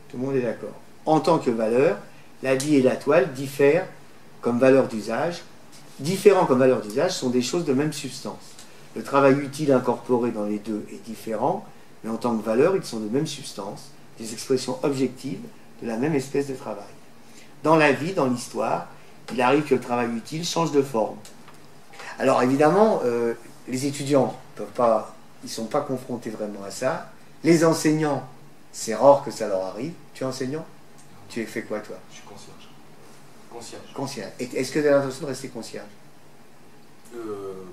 Tout le monde est d'accord. En tant que valeur, l'habit et la toile diffèrent comme valeur d'usage. Différents comme valeur d'usage sont des choses de même substance. Le travail utile incorporé dans les deux est différent, mais en tant que valeur, ils sont de même substance, des expressions objectives de la même espèce de travail. Dans la vie, dans l'histoire, il arrive que le travail utile change de forme. Alors évidemment, les étudiants ils ne sont pas confrontés vraiment à ça. Les enseignants, c'est rare que ça leur arrive. Tu es enseignant? Tu fais quoi, toi? Je suis concierge. Concierge. Concierge. Est-ce que tu as l'intention de rester concierge?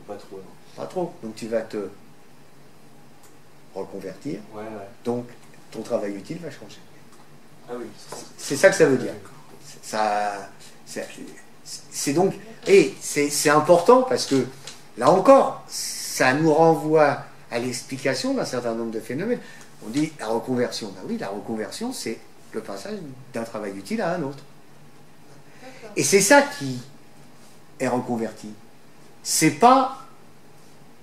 Pas trop, non. Pas trop. Donc tu vas te reconvertir. Ouais. Donc ton travail utile va changer. Ah oui. C'est ça que ça veut dire. C'est donc... Et c'est important parce que, là encore, ça nous renvoie à l'explication d'un certain nombre de phénomènes. On dit la reconversion. Ben oui, la reconversion, c'est le passage d'un travail utile à un autre. Et c'est ça qui est reconverti. C'est pas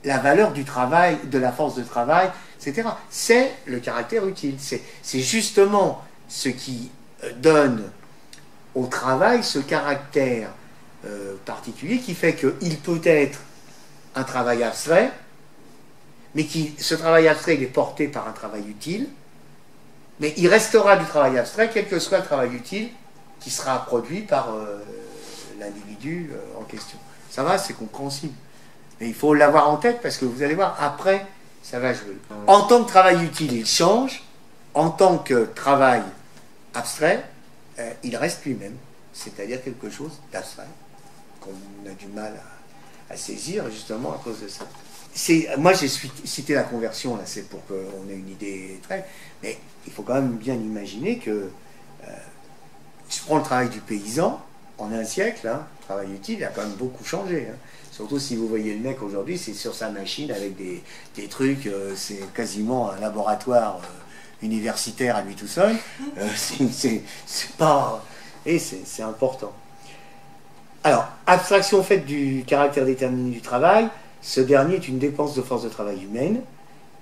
la valeur du travail, de la force de travail, etc. C'est le caractère utile. C'est justement ce qui donne au travail ce caractère particulier qui fait qu'il peut être un travail abstrait, mais ce travail abstrait il est porté par un travail utile, mais il restera du travail abstrait quel que soit le travail utile qui sera produit par l'individu en question. Ça va, c'est compréhensible. Mais il faut l'avoir en tête parce que vous allez voir, après, ça va jouer. En tant que travail utile, il change. En tant que travail abstrait, il reste lui-même. C'est-à-dire quelque chose d'abstrait qu'on a du mal à saisir, justement à cause de ça. Moi, j'ai cité la conversion, là, c'est pour qu'on ait une idée très... Mais il faut quand même bien imaginer que je prends le travail du paysan, en un siècle, le travail utile, il a quand même beaucoup changé. Surtout si vous voyez le mec aujourd'hui, c'est sur sa machine avec des trucs, c'est quasiment un laboratoire universitaire à lui tout seul. C'est pas... Et c'est important. Alors, abstraction faite du caractère déterminé du travail, ce dernier est une dépense de force de travail humaine,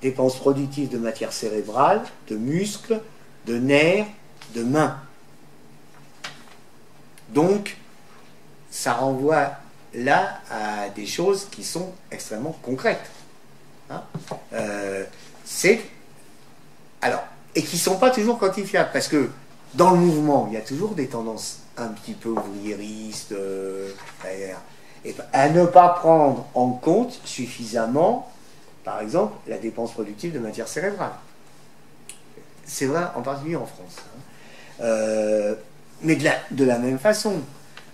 dépense productive de matière cérébrale, de muscles, de nerfs, de mains. Donc, ça renvoie là à des choses qui sont extrêmement concrètes. Et qui ne sont pas toujours quantifiables, parce que dans le mouvement, il y a toujours des tendances un petit peu ouvriéristes, et à ne pas prendre en compte suffisamment, par exemple, la dépense productive de matière cérébrale. C'est vrai, en particulier en France. Mais de la même façon,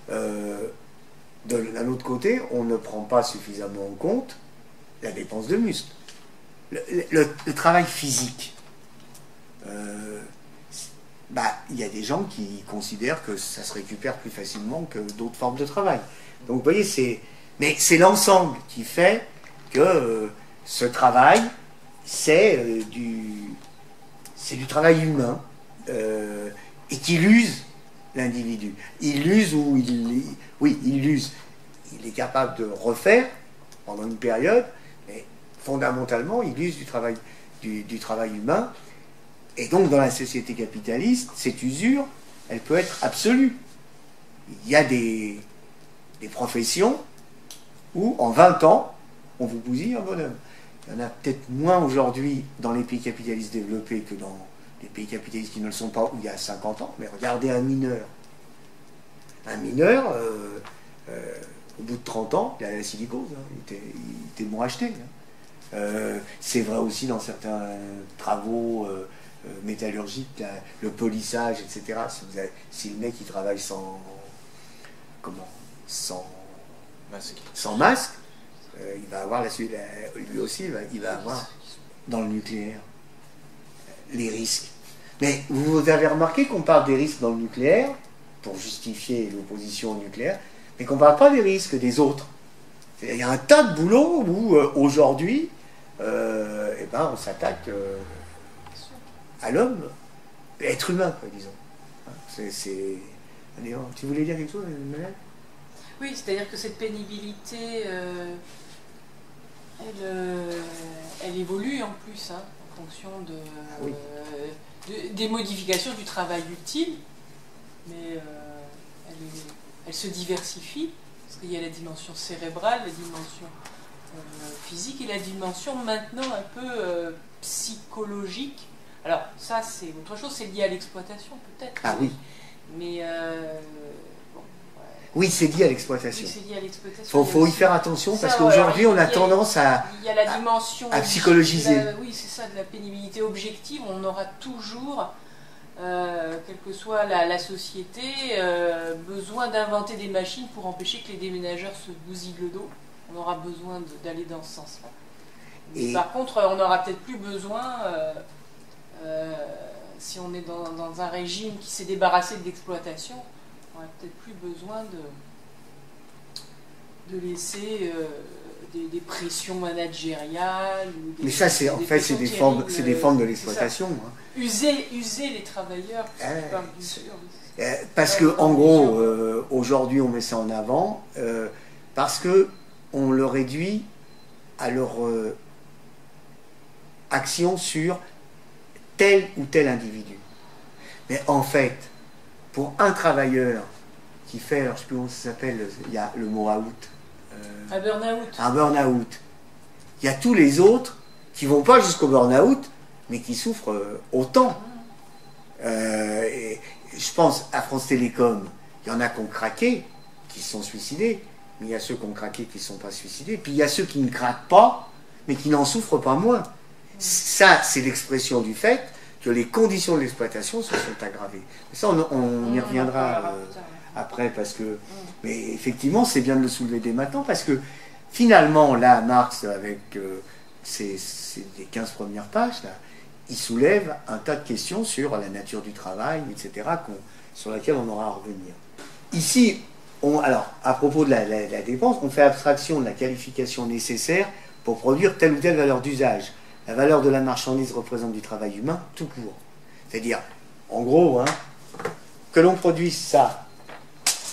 d'un autre côté, on ne prend pas suffisamment en compte la dépense de muscles. Le travail physique. Il y a des gens qui considèrent que ça se récupère plus facilement que d'autres formes de travail. Donc vous voyez, mais c'est l'ensemble qui fait que ce travail, c'est du travail humain et qu'il use l'individu. Il use ou il use. Il est capable de refaire pendant une période, mais fondamentalement, il use du travail humain. Et donc, dans la société capitaliste, cette usure, elle peut être absolue. Il y a des professions où, en 20 ans, on vous bousille un bonhomme. Il y en a peut-être moins aujourd'hui dans les pays capitalistes développés que dans les pays capitalistes qui ne le sont pas, où il y a 50 ans. Mais regardez un mineur. Un mineur, au bout de 30 ans, il a la silicose. Il était bon acheté. C'est vrai aussi dans certains travaux métallurgique, le polissage, etc. Si le mec il travaille sans masque, il va avoir lui aussi, il va avoir dans le nucléaire les risques. Mais vous avez remarqué qu'on parle des risques dans le nucléaire pour justifier l'opposition au nucléaire, mais qu'on ne parle pas des risques des autres. Il y a un tas de boulot où aujourd'hui, on s'attaque à l'homme, être humain, quoi, disons. Tu voulais dire quelque chose, Emmanuel ? Oui, c'est-à-dire que cette pénibilité, elle évolue en plus, hein, en fonction des modifications du travail utile, mais elle se diversifie, parce qu'il y a la dimension cérébrale, la dimension physique et la dimension maintenant un peu psychologique. Alors ça c'est autre chose, c'est lié à l'exploitation peut-être. Ah oui. Mais oui, c'est lié à l'exploitation. Oui, c'est lié à l'exploitation. Faut y faire attention parce qu'aujourd'hui on a tendance à psychologiser. Oui, c'est ça, de la pénibilité objective. On aura toujours, quelle que soit la société, besoin d'inventer des machines pour empêcher que les déménageurs se bousillent le dos. On aura besoin d'aller dans ce sens-là. Par contre, on n'aura peut-être plus besoin, si on est dans un régime qui s'est débarrassé de l'exploitation, on n'aura peut-être plus besoin de laisser des pressions managériales. Mais ça, c'est des formes de l'exploitation. Hein. User les travailleurs. Parce que, en gros, aujourd'hui, on met ça en avant, parce que on le réduit à leur action sur tel ou tel individu. Mais en fait, pour un travailleur qui fait, alors je ne sais plus comment ça s'appelle, il y a le mot out. Un burn-out. Un burn-out. Il y a tous les autres qui ne vont pas jusqu'au burn-out, mais qui souffrent autant. Et je pense à France Télécom, il y en a qui ont craqué, qui se sont suicidés, mais il y a ceux qui ont craqué qui ne sont pas suicidés, puis il y a ceux qui ne craquent pas, mais qui n'en souffrent pas moins. Ça, c'est l'expression du fait que les conditions de l'exploitation se sont aggravées. Mais ça, on y reviendra après, parce que... Mais effectivement, c'est bien de le soulever dès maintenant, parce que finalement, là, Marx, avec ses 15 premières pages, là, il soulève un tas de questions sur la nature du travail, etc., sur laquelle on aura à revenir. Ici, alors, à propos de la dépense, on fait abstraction de la qualification nécessaire pour produire telle ou telle valeur d'usage. La valeur de la marchandise représente du travail humain tout court. C'est-à-dire, en gros, hein, que l'on produise ça,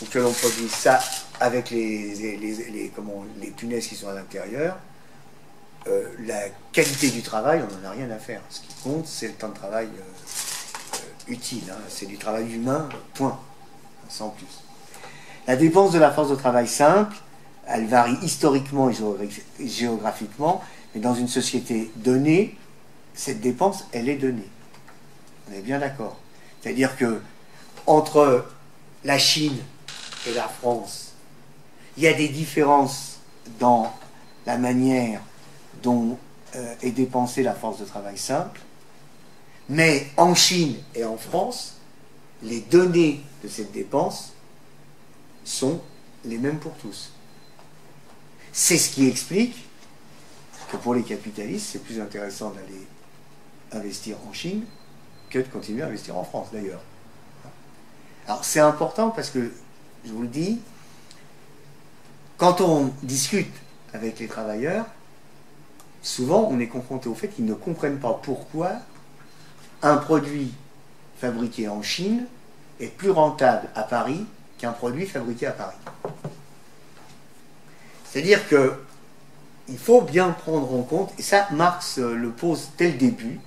ou que l'on produise ça avec les punaises qui sont à l'intérieur, la qualité du travail, on n'en a rien à faire. Ce qui compte, c'est le temps de travail utile. Hein. C'est du travail humain, point. Sans plus. La dépense de la force de travail simple, elle varie historiquement et géographiquement, mais dans une société donnée, cette dépense, elle est donnée. On est bien d'accord. C'est-à-dire que entre la Chine et la France, il y a des différences dans la manière dont est dépensée la force de travail simple, mais en Chine et en France, les données de cette dépense sont les mêmes pour tous. C'est ce qui explique que pour les capitalistes, c'est plus intéressant d'aller investir en Chine que de continuer à investir en France, d'ailleurs. Alors, c'est important parce que, je vous le dis, quand on discute avec les travailleurs, souvent, on est confronté au fait qu'ils ne comprennent pas pourquoi un produit fabriqué en Chine est plus rentable à Paris qu'un produit fabriqué à Paris. C'est-à-dire que il faut bien prendre en compte, et ça Marx le pose dès le début,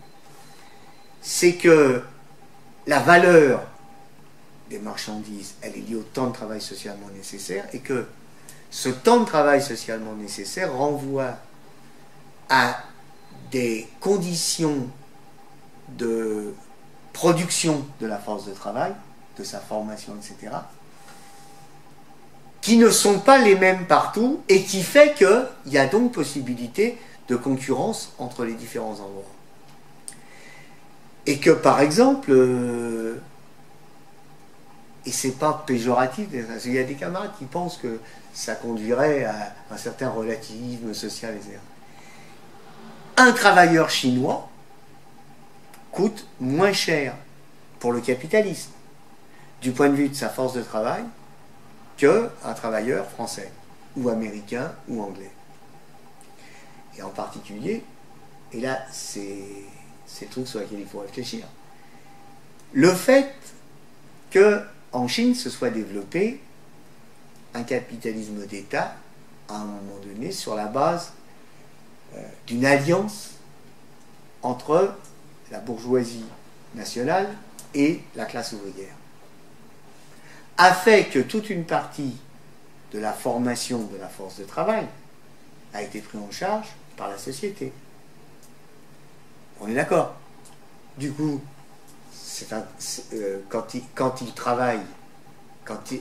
c'est que la valeur des marchandises, elle est liée au temps de travail socialement nécessaire, et que ce temps de travail socialement nécessaire renvoie à des conditions de production de la force de travail, de sa formation, etc., qui ne sont pas les mêmes partout, et qui fait qu'il y a donc possibilité de concurrence entre les différents endroits. Et que par exemple, et c'est pas péjoratif, il y a des camarades qui pensent que ça conduirait à un certain relativisme social, etc. Un travailleur chinois coûte moins cher pour le capitalisme, du point de vue de sa force de travail, qu'un travailleur français, ou américain, ou anglais. Et en particulier, et là, c'est le truc sur lequel il faut réfléchir, le fait qu'en Chine se soit développé un capitalisme d'État, à un moment donné, sur la base d'une alliance entre la bourgeoisie nationale et la classe ouvrière, a fait que toute une partie de la formation de la force de travail a été prise en charge par la société. On est d'accord. Du coup, quand il travaille,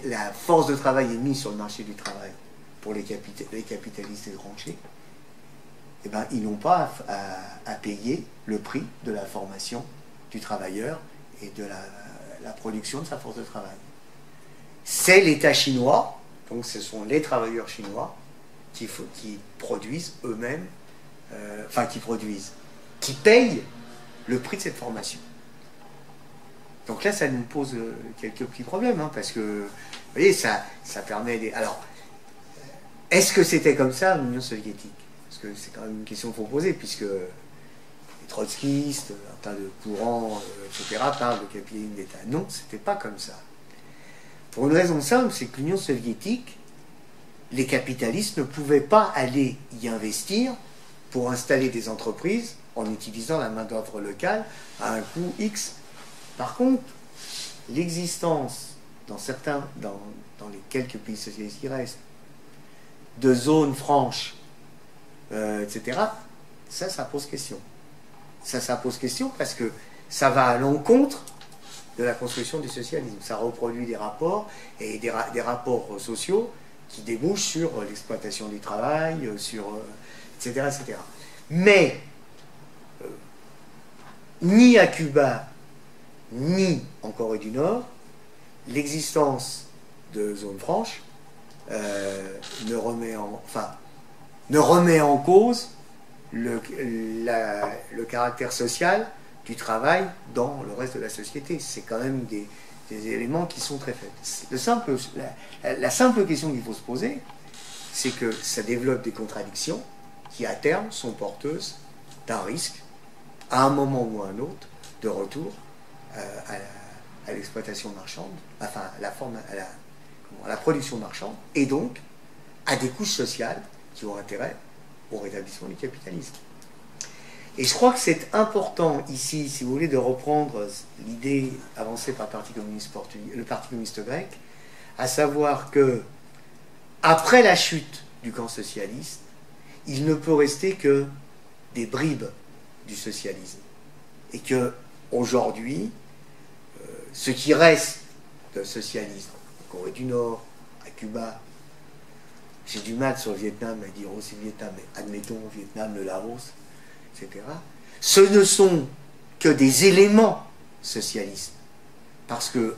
la force de travail est mise sur le marché du travail pour les capitalistes étrangers, eh ben, ils n'ont pas à payer le prix de la formation du travailleur et de la production de sa force de travail. C'est l'État chinois, donc ce sont les travailleurs chinois qui produisent eux-mêmes, qui payent le prix de cette formation. Donc là, ça nous pose quelques petits problèmes, hein, parce que, vous voyez, ça permet des... Alors, est-ce que c'était comme ça l'Union soviétique? Parce que c'est quand même une question qu'il faut poser, puisque les trotskistes, un tas de courants, etc., parlent de capitalisme d'État. Non, c'était pas comme ça. Pour une raison simple, c'est que l'Union soviétique, les capitalistes ne pouvaient pas aller y investir pour installer des entreprises en utilisant la main-d'œuvre locale à un coût X. Par contre, l'existence dans les quelques pays socialistes qui restent, de zones franches, etc., ça pose question. Ça pose question parce que ça va à l'encontre de la construction du socialisme. Ça reproduit des rapports, et des rapports sociaux qui débouchent sur l'exploitation du travail, etc., etc. Mais, ni à Cuba, ni en Corée du Nord, l'existence de zones franches ne remet en cause le caractère social du travail dans le reste de la société. C'est quand même des éléments qui sont très faibles. La simple question qu'il faut se poser, c'est que ça développe des contradictions qui, à terme, sont porteuses d'un risque, à un moment ou à un autre, de retour à l'exploitation marchande, enfin à la production marchande, et donc à des couches sociales qui ont intérêt au rétablissement du capitalisme. Et je crois que c'est important ici, si vous voulez, de reprendre l'idée avancée par le Parti communiste grec, à savoir que après la chute du camp socialiste, il ne peut rester que des bribes du socialisme. Et que aujourd'hui, ce qui reste de socialisme, en Corée du Nord, à Cuba, j'ai du mal sur le Vietnam à dire aussi le Vietnam, mais admettons le Vietnam, le Laos, etc. Ce ne sont que des éléments socialistes, parce que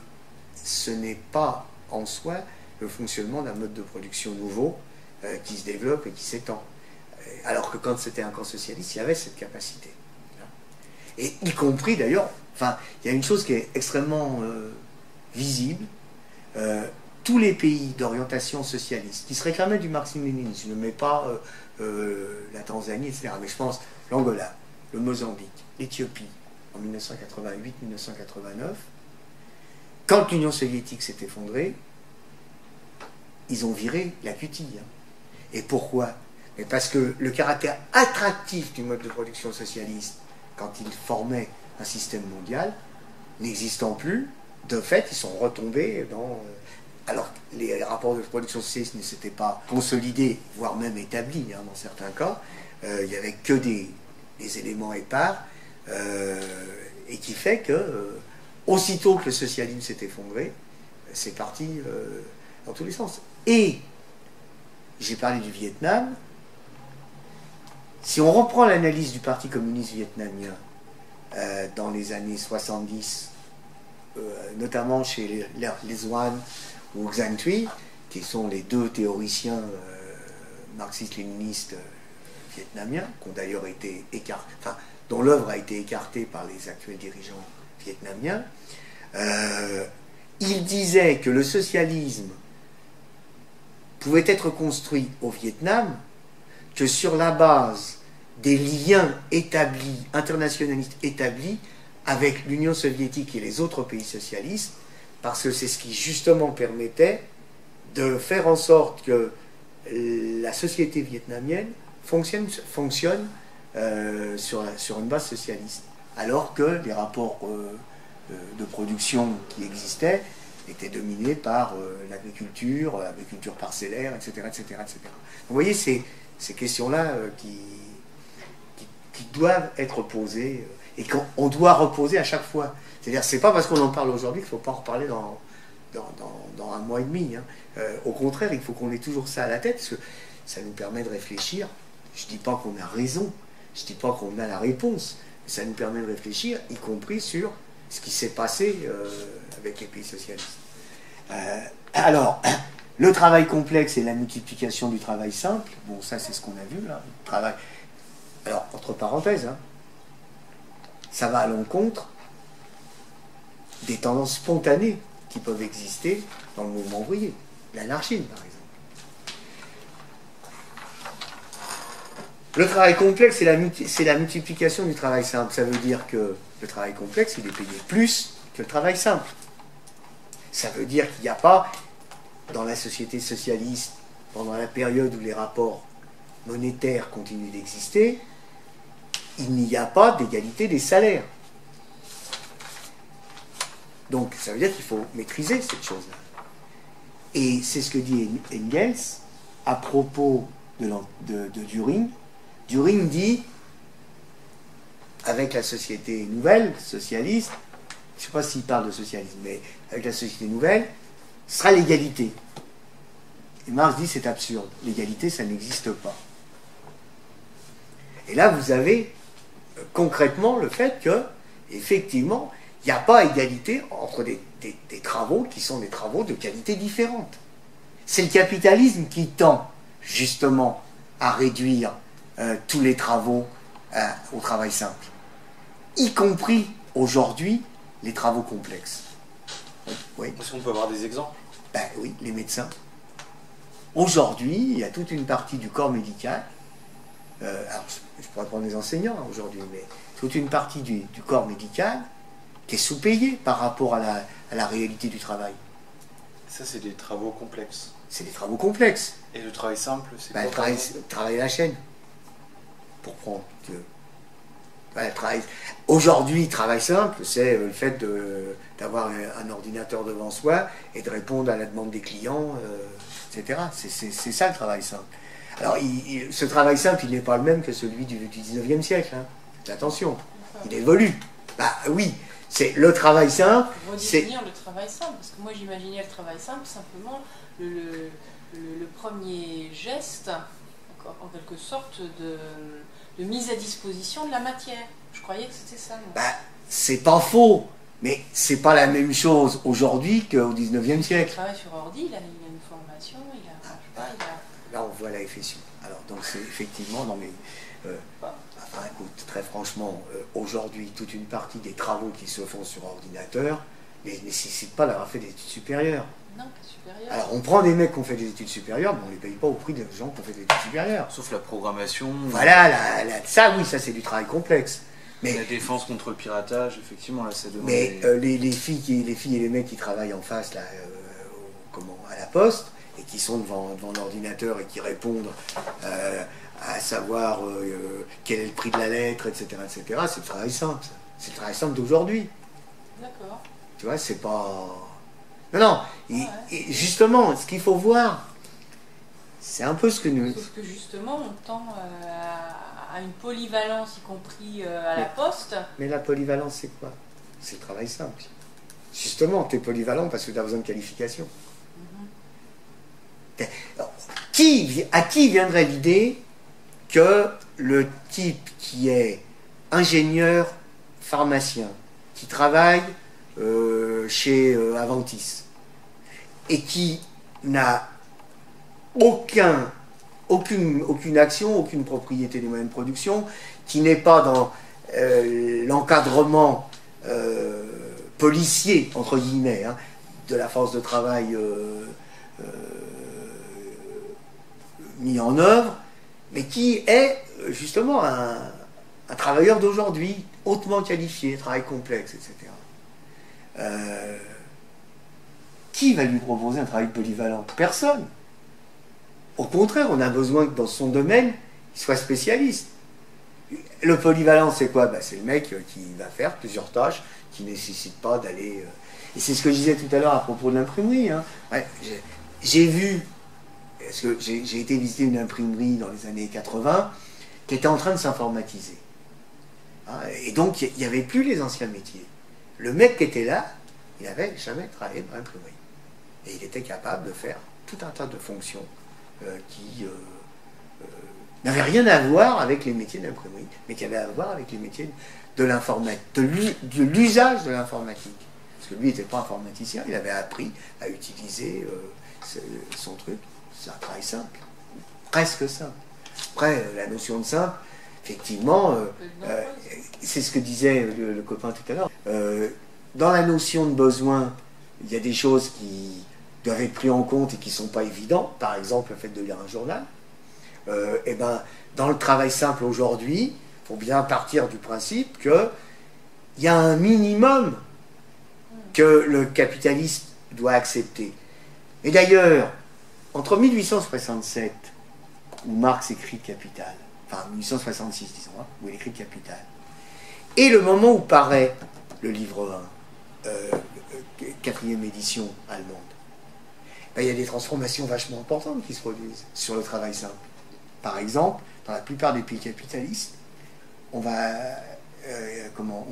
ce n'est pas en soi le fonctionnement d'un mode de production nouveau qui se développe et qui s'étend. Alors que quand c'était un camp socialiste, il y avait cette capacité. Et y compris d'ailleurs, enfin, il y a une chose qui est extrêmement visible, tous les pays d'orientation socialiste qui se réclamaient du marxisme-léninisme, je ne mets pas la Tanzanie, etc., mais je pense l'Angola, le Mozambique, l'Éthiopie, en 1988-1989, quand l'Union soviétique s'est effondrée, ils ont viré la cutille. Et pourquoi? Mais parce que le caractère attractif du mode de production socialiste, quand il formait un système mondial, n'existant plus, de fait, ils sont retombés dans... alors, les rapports de production socialiste ne s'étaient pas consolidés, voire même établis, dans certains cas. Il n'y avait que des éléments épars, et qui fait que, aussitôt que le socialisme s'est effondré, c'est parti dans tous les sens. Et, j'ai parlé du Vietnam, si on reprend l'analyse du Parti communiste vietnamien dans les années 70, notamment chez les Zwan ou Xuan Thuy, qui sont les deux théoriciens marxistes-léninistes vietnamiens, qui ont d'ailleurs été écartés, enfin, dont l'œuvre a été écartée par les actuels dirigeants vietnamiens. Il disait que le socialisme pouvait être construit au Vietnam que sur la base des liens établis, internationalistes établis, avec l'Union soviétique et les autres pays socialistes, parce que c'est ce qui justement permettait de faire en sorte que la société vietnamienne fonctionne sur une base socialiste, alors que les rapports de production qui existaient étaient dominés par l'agriculture parcellaire, etc., etc., etc. Vous voyez, ces questions-là qui doivent être posées et qu'on doit reposer à chaque fois. C'est-à-dire, c'est pas parce qu'on en parle aujourd'hui qu'il ne faut pas en reparler dans un mois et demi. Au contraire, il faut qu'on ait toujours ça à la tête, parce que ça nous permet de réfléchir. Je ne dis pas qu'on a raison, je ne dis pas qu'on a la réponse, mais ça nous permet de réfléchir, y compris sur ce qui s'est passé avec les pays socialistes. Alors, le travail complexe et la multiplication du travail simple, bon, ça c'est ce qu'on a vu là, le travail. Alors, entre parenthèses, ça va à l'encontre des tendances spontanées qui peuvent exister dans le mouvement ouvrier, l'anarchie par exemple. Le travail complexe, c'est la multiplication du travail simple. Ça veut dire que le travail complexe, il est payé plus que le travail simple. Ça veut dire qu'il n'y a pas, dans la société socialiste, pendant la période où les rapports monétaires continuent d'exister, il n'y a pas d'égalité des salaires. Donc, ça veut dire qu'il faut maîtriser cette chose-là. Et c'est ce que dit Engels à propos de Düring. Düring dit, avec la société nouvelle, socialiste, je ne sais pas s'il parle de socialisme, mais avec la société nouvelle, ce sera l'égalité. Et Marx dit, c'est absurde. L'égalité, ça n'existe pas. Et là, vous avez concrètement le fait que, effectivement, il n'y a pas égalité entre des travaux qui sont des travaux de qualité différente. C'est le capitalisme qui tend, justement, à réduire tous les travaux au travail simple, y compris aujourd'hui les travaux complexes. Oui. Est-ce qu'on peut avoir des exemples? Ben oui, les médecins. Aujourd'hui, il y a toute une partie du corps médical, alors je pourrais prendre les enseignants aujourd'hui, mais toute une partie du corps médical qui est sous-payée par rapport à la réalité du travail. Ça, c'est des travaux complexes. C'est des travaux complexes. Et le travail simple, c'est Ben, quoi? travailler à la chaîne. Pour prendre. Aujourd'hui, travail simple, c'est le fait d'avoir un ordinateur devant soi et de répondre à la demande des clients, etc. C'est ça le travail simple. Alors, ce travail simple, il n'est pas le même que celui du 19e siècle. Attention, il évolue. Bah oui, c'est le travail simple. Redéfinir le travail simple, parce que moi j'imaginais le travail simple simplement le premier geste, en quelque sorte, de mise à disposition de la matière. Je croyais que c'était ça. Bah, c'est pas faux, mais c'est pas la même chose aujourd'hui qu'au 19e siècle. Il travaille sur ordi, il a une formation, Là, on voit la FSU. Alors, donc, c'est effectivement, non mais, enfin, écoute, très franchement, aujourd'hui, toute une partie des travaux qui se font sur ordinateur ne nécessitent pas d'avoir fait des études supérieures. Non, pas supérieures. Alors, on prend des mecs qui ont fait des études supérieures, mais on ne les paye pas au prix des gens qui ont fait des études supérieures. Sauf la programmation. Voilà, ça, oui, ça, c'est du travail complexe. Mais, la défense contre le piratage, effectivement, là, ça demande. Mais les filles et les mecs qui travaillent en face, là, à la poste, et qui sont devant l'ordinateur et qui répondent à savoir quel est le prix de la lettre, etc., etc., c'est le travail simple. C'est le travail simple d'aujourd'hui. D'accord. Tu vois, c'est pas... Non, et justement, ce qu'il faut voir, c'est un peu ce que nous... Sauf que justement, on tend à une polyvalence, y compris à la poste. Mais la polyvalence, c'est quoi? C'est le travail simple. Justement, tu es polyvalent parce que tu as besoin de qualification. Alors, à qui viendrait l'idée que le type qui est ingénieur pharmacien qui travaille chez Aventis et qui n'a aucune action, aucune propriété des moyens de production, qui n'est pas dans l'encadrement policier, entre guillemets, hein, de la force de travail mis en œuvre, mais qui est justement un travailleur d'aujourd'hui, hautement qualifié, travail complexe, etc. Qui va lui proposer un travail polyvalent? Personne. Au contraire, on a besoin que dans son domaine, il soit spécialiste. Le polyvalent, c'est quoi? C'est le mec qui va faire plusieurs tâches, qui ne nécessitent pas d'aller... Et c'est ce que je disais tout à l'heure à propos de l'imprimerie. Hein. Ouais, j'ai vu, parce que j'ai été visiter une imprimerie dans les années 80, qui était en train de s'informatiser. Hein, et donc, il n'y avait plus les anciens métiers. Le mec qui était là, il n'avait jamais travaillé dans l'imprimerie. Et il était capable de faire tout un tas de fonctions qui n'avaient rien à voir avec les métiers d'imprimerie, mais qui avaient à voir avec les métiers de l'informatique, de l'usage de l'informatique. Parce que lui n'était pas informaticien, il avait appris à utiliser son truc. C'est un travail simple, presque simple. Après, la notion de simple, effectivement, c'est ce que disait le copain tout à l'heure. Dans la notion de besoin, il y a des choses qui doivent être prises en compte et qui ne sont pas évidentes. Par exemple, le fait de lire un journal. Et ben, dans le travail simple aujourd'hui, il faut bien partir du principe qu'il y a un minimum que le capitaliste doit accepter. Et d'ailleurs, entre 1867, où Marx écrit Capital, enfin 1866 disons, hein, où il écrit Capital, et le moment où paraît le livre 1, quatrième édition allemande, ben, il y a des transformations vachement importantes qui se produisent sur le travail simple. Par exemple, dans la plupart des pays capitalistes, on va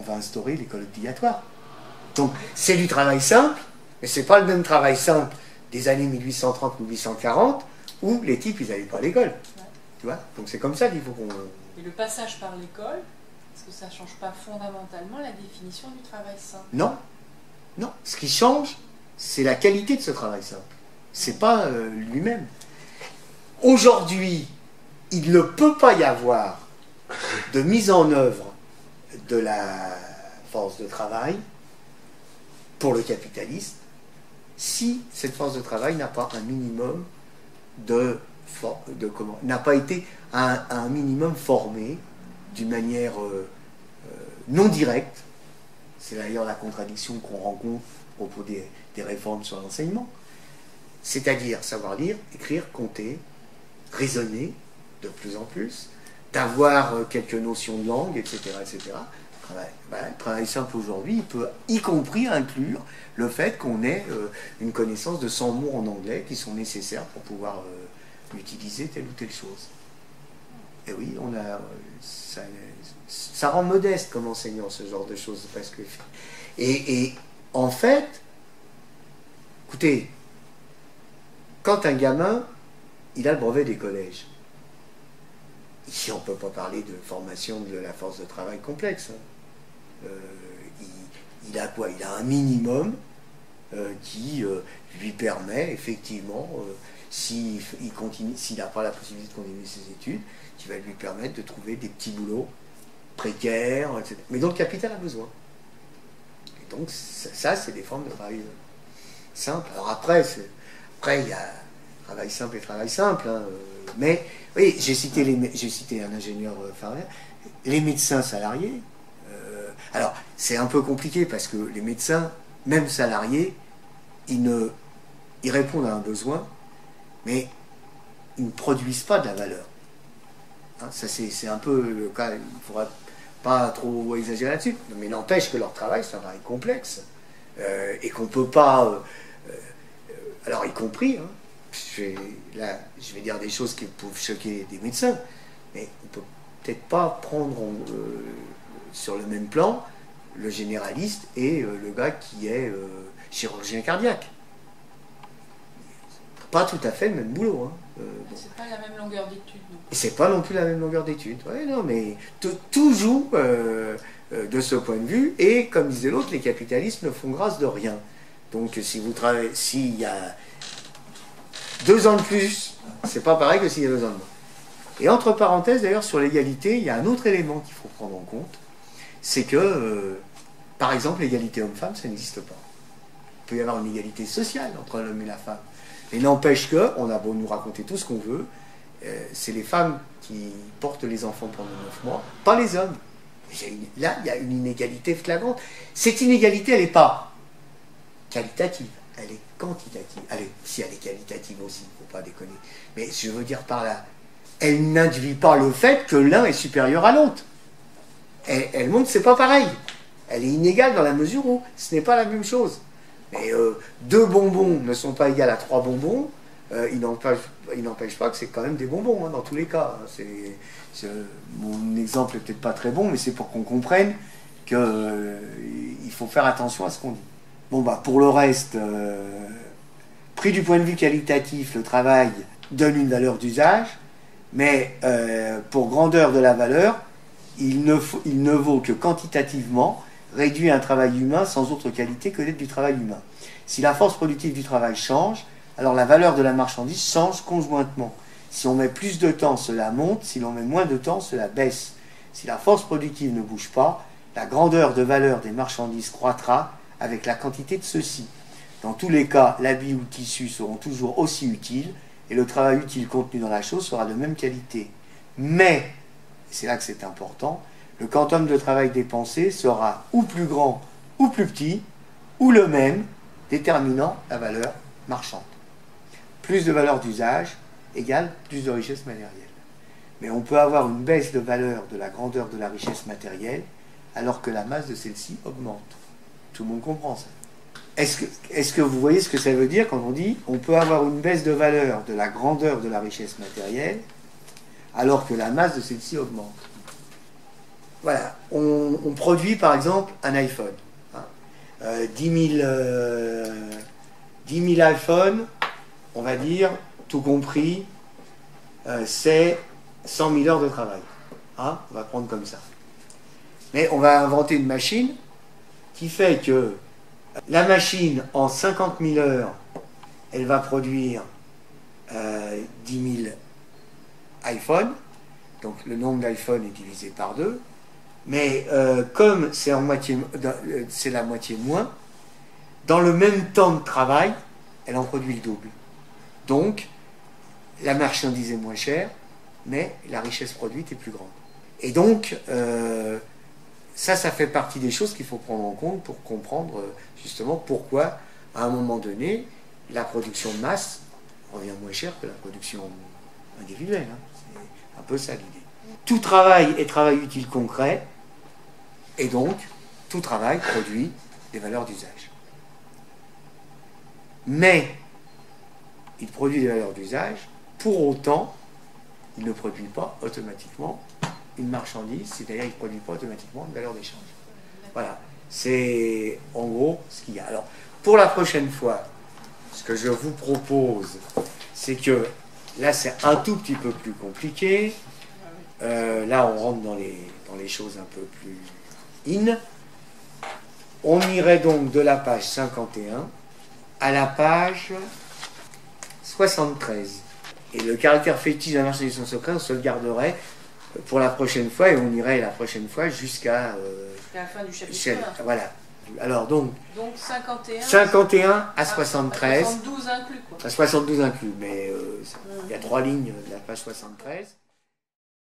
instaurer l'école obligatoire. Donc, c'est du travail simple, mais c'est pas le même travail simple des années 1830-1840 où les types, ils n'allaient pas à l'école. Ouais. Tu vois? Donc, c'est comme ça qu'il faut qu'on... Et le passage par l'école, est-ce que ça ne change pas fondamentalement la définition du travail simple? Non. Non. Ce qui change, c'est la qualité de ce travail simple. C'est pas lui-même. Aujourd'hui, il ne peut pas y avoir de mise en œuvre de la force de travail pour le capitaliste si cette force de travail n'a pas un minimum n'a pas été un minimum formé d'une manière non directe. C'est d'ailleurs la contradiction qu'on rencontre au propos des réformes sur l'enseignement. C'est-à-dire savoir lire, écrire, compter, raisonner de plus en plus, d'avoir quelques notions de langue, etc. etc. Le travail simple aujourd'hui, il peut y compris inclure le fait qu'on ait une connaissance de 100 mots en anglais qui sont nécessaires pour pouvoir utiliser telle ou telle chose. Et oui, ça rend modeste comme enseignant ce genre de choses presque. Et en fait, écoutez, quand un gamin, il a le brevet des collèges, ici on ne peut pas parler de formation de la force de travail complexe. Hein. Il a quoi? Il a un minimum qui lui permet effectivement, s'il n'a pas la possibilité de continuer ses études, qui va lui permettre de trouver des petits boulots précaires, etc. Mais dont le capital a besoin. Et donc ça c'est des formes de travail simple. Alors après il y a travail simple et travail simple, hein, mais oui, j'ai cité un ingénieur pharmacien, les médecins salariés. Alors c'est un peu compliqué parce que les médecins, même salariés, ils répondent à un besoin, mais ils ne produisent pas de la valeur. Hein, ça c'est un peu le cas. Il ne faudra pas trop exagérer là-dessus, mais n'empêche que leur travail c'est un travail complexe et qu'on ne peut pas. Alors y compris. Hein, je vais dire des choses qui peuvent choquer des médecins, mais on ne peut peut-être pas prendre sur le même plan le généraliste et le gars qui est chirurgien cardiaque. pas tout à fait le même boulot. Hein. Bon. C'est pas la même longueur d'étude. C'est pas non plus la même longueur d'étude. Ouais, non, mais tout joue de ce point de vue. Et comme disait l'autre, les capitalistes ne font grâce de rien. Donc si vous travaillez, s'il y a 2 ans de plus, c'est pas pareil que s'il y a 2 ans de moins. Et entre parenthèses, d'ailleurs, sur l'égalité, il y a un autre élément qu'il faut prendre en compte, c'est que, par exemple, l'égalité homme-femme, ça n'existe pas. Il peut y avoir une égalité sociale entre l'homme et la femme. Mais n'empêche que, on a beau nous raconter tout ce qu'on veut, c'est les femmes qui portent les enfants pendant 9 mois, pas les hommes. Là, il y a une inégalité flagrante. Cette inégalité, elle n'est pas qualitative, elle est quantitative. Allez, si elle est qualitative aussi, il ne faut pas déconner. Mais je veux dire par là, elle n'induit pas le fait que l'un est supérieur à l'autre. Elle montre que ce n'est pas pareil. Elle est inégale dans la mesure où ce n'est pas la même chose. Mais 2 bonbons ne sont pas égales à 3 bonbons, il n'empêche pas que c'est quand même des bonbons, hein, dans tous les cas. Mon exemple n'est peut-être pas très bon, mais c'est pour qu'on comprenne qu'il faut faire attention à ce qu'on dit. Bon, bah, pour le reste, pris du point de vue qualitatif, le travail donne une valeur d'usage, mais pour grandeur de la valeur, il ne vaut que quantitativement réduire un travail humain sans autre qualité que d'être du travail humain. Si la force productive du travail change, alors la valeur de la marchandise change conjointement. Si on met plus de temps, cela monte. Si l'on met moins de temps, cela baisse. Si la force productive ne bouge pas, la grandeur de valeur des marchandises croîtra avec la quantité de ceux-ci. Dans tous les cas, l'habit ou le tissu seront toujours aussi utiles et le travail utile contenu dans la chose sera de même qualité. Mais, c'est là que c'est important, le quantum de travail dépensé sera ou plus grand ou plus petit, ou le même, déterminant la valeur marchande. Plus de valeur d'usage égale plus de richesse matérielle. Mais on peut avoir une baisse de valeur de la grandeur de la richesse matérielle alors que la masse de celle-ci augmente. Tout le monde comprend ça. Est-ce que vous voyez ce que ça veut dire quand on dit on peut avoir une baisse de valeur de la grandeur de la richesse matérielle alors que la masse de celle-ci augmente? Voilà, on produit par exemple un iPhone. 10 000 iPhones, on va dire, tout compris, c'est 100 000 heures de travail. On va prendre comme ça. Mais on va inventer une machine qui fait que la machine, en 50 000 heures, elle va produire 10 000 iPhones. Donc le nombre d'iPhones est divisé par 2. Mais comme c'est la moitié moins, dans le même temps de travail, elle en produit le double. Donc, la marchandise est moins chère, mais la richesse produite est plus grande. Et donc, ça fait partie des choses qu'il faut prendre en compte pour comprendre justement pourquoi, à un moment donné, la production de masse revient moins chère que la production individuelle. C'est un peu ça l'idée. Tout travail est travail utile concret, et donc, tout travail produit des valeurs d'usage. Mais, il produit des valeurs d'usage, pour autant, il ne produit pas automatiquement une marchandise, c'est-à-dire il ne produit pas automatiquement une valeur d'échange. Voilà, c'est en gros ce qu'il y a. Alors, pour la prochaine fois, ce que je vous propose, c'est que, là c'est un tout petit peu plus compliqué, là on rentre dans les choses un peu plus in. On irait donc de la page 51 à la page 73. Et le caractère fétiche de la marchandise sans secret, on se le garderait pour la prochaine fois, et on irait la prochaine fois jusqu'à la fin du chapitre 1. Voilà. Alors donc 51 à 73. À 72 inclus, quoi. À 72 inclus, mais il y a 3 lignes de la page 73.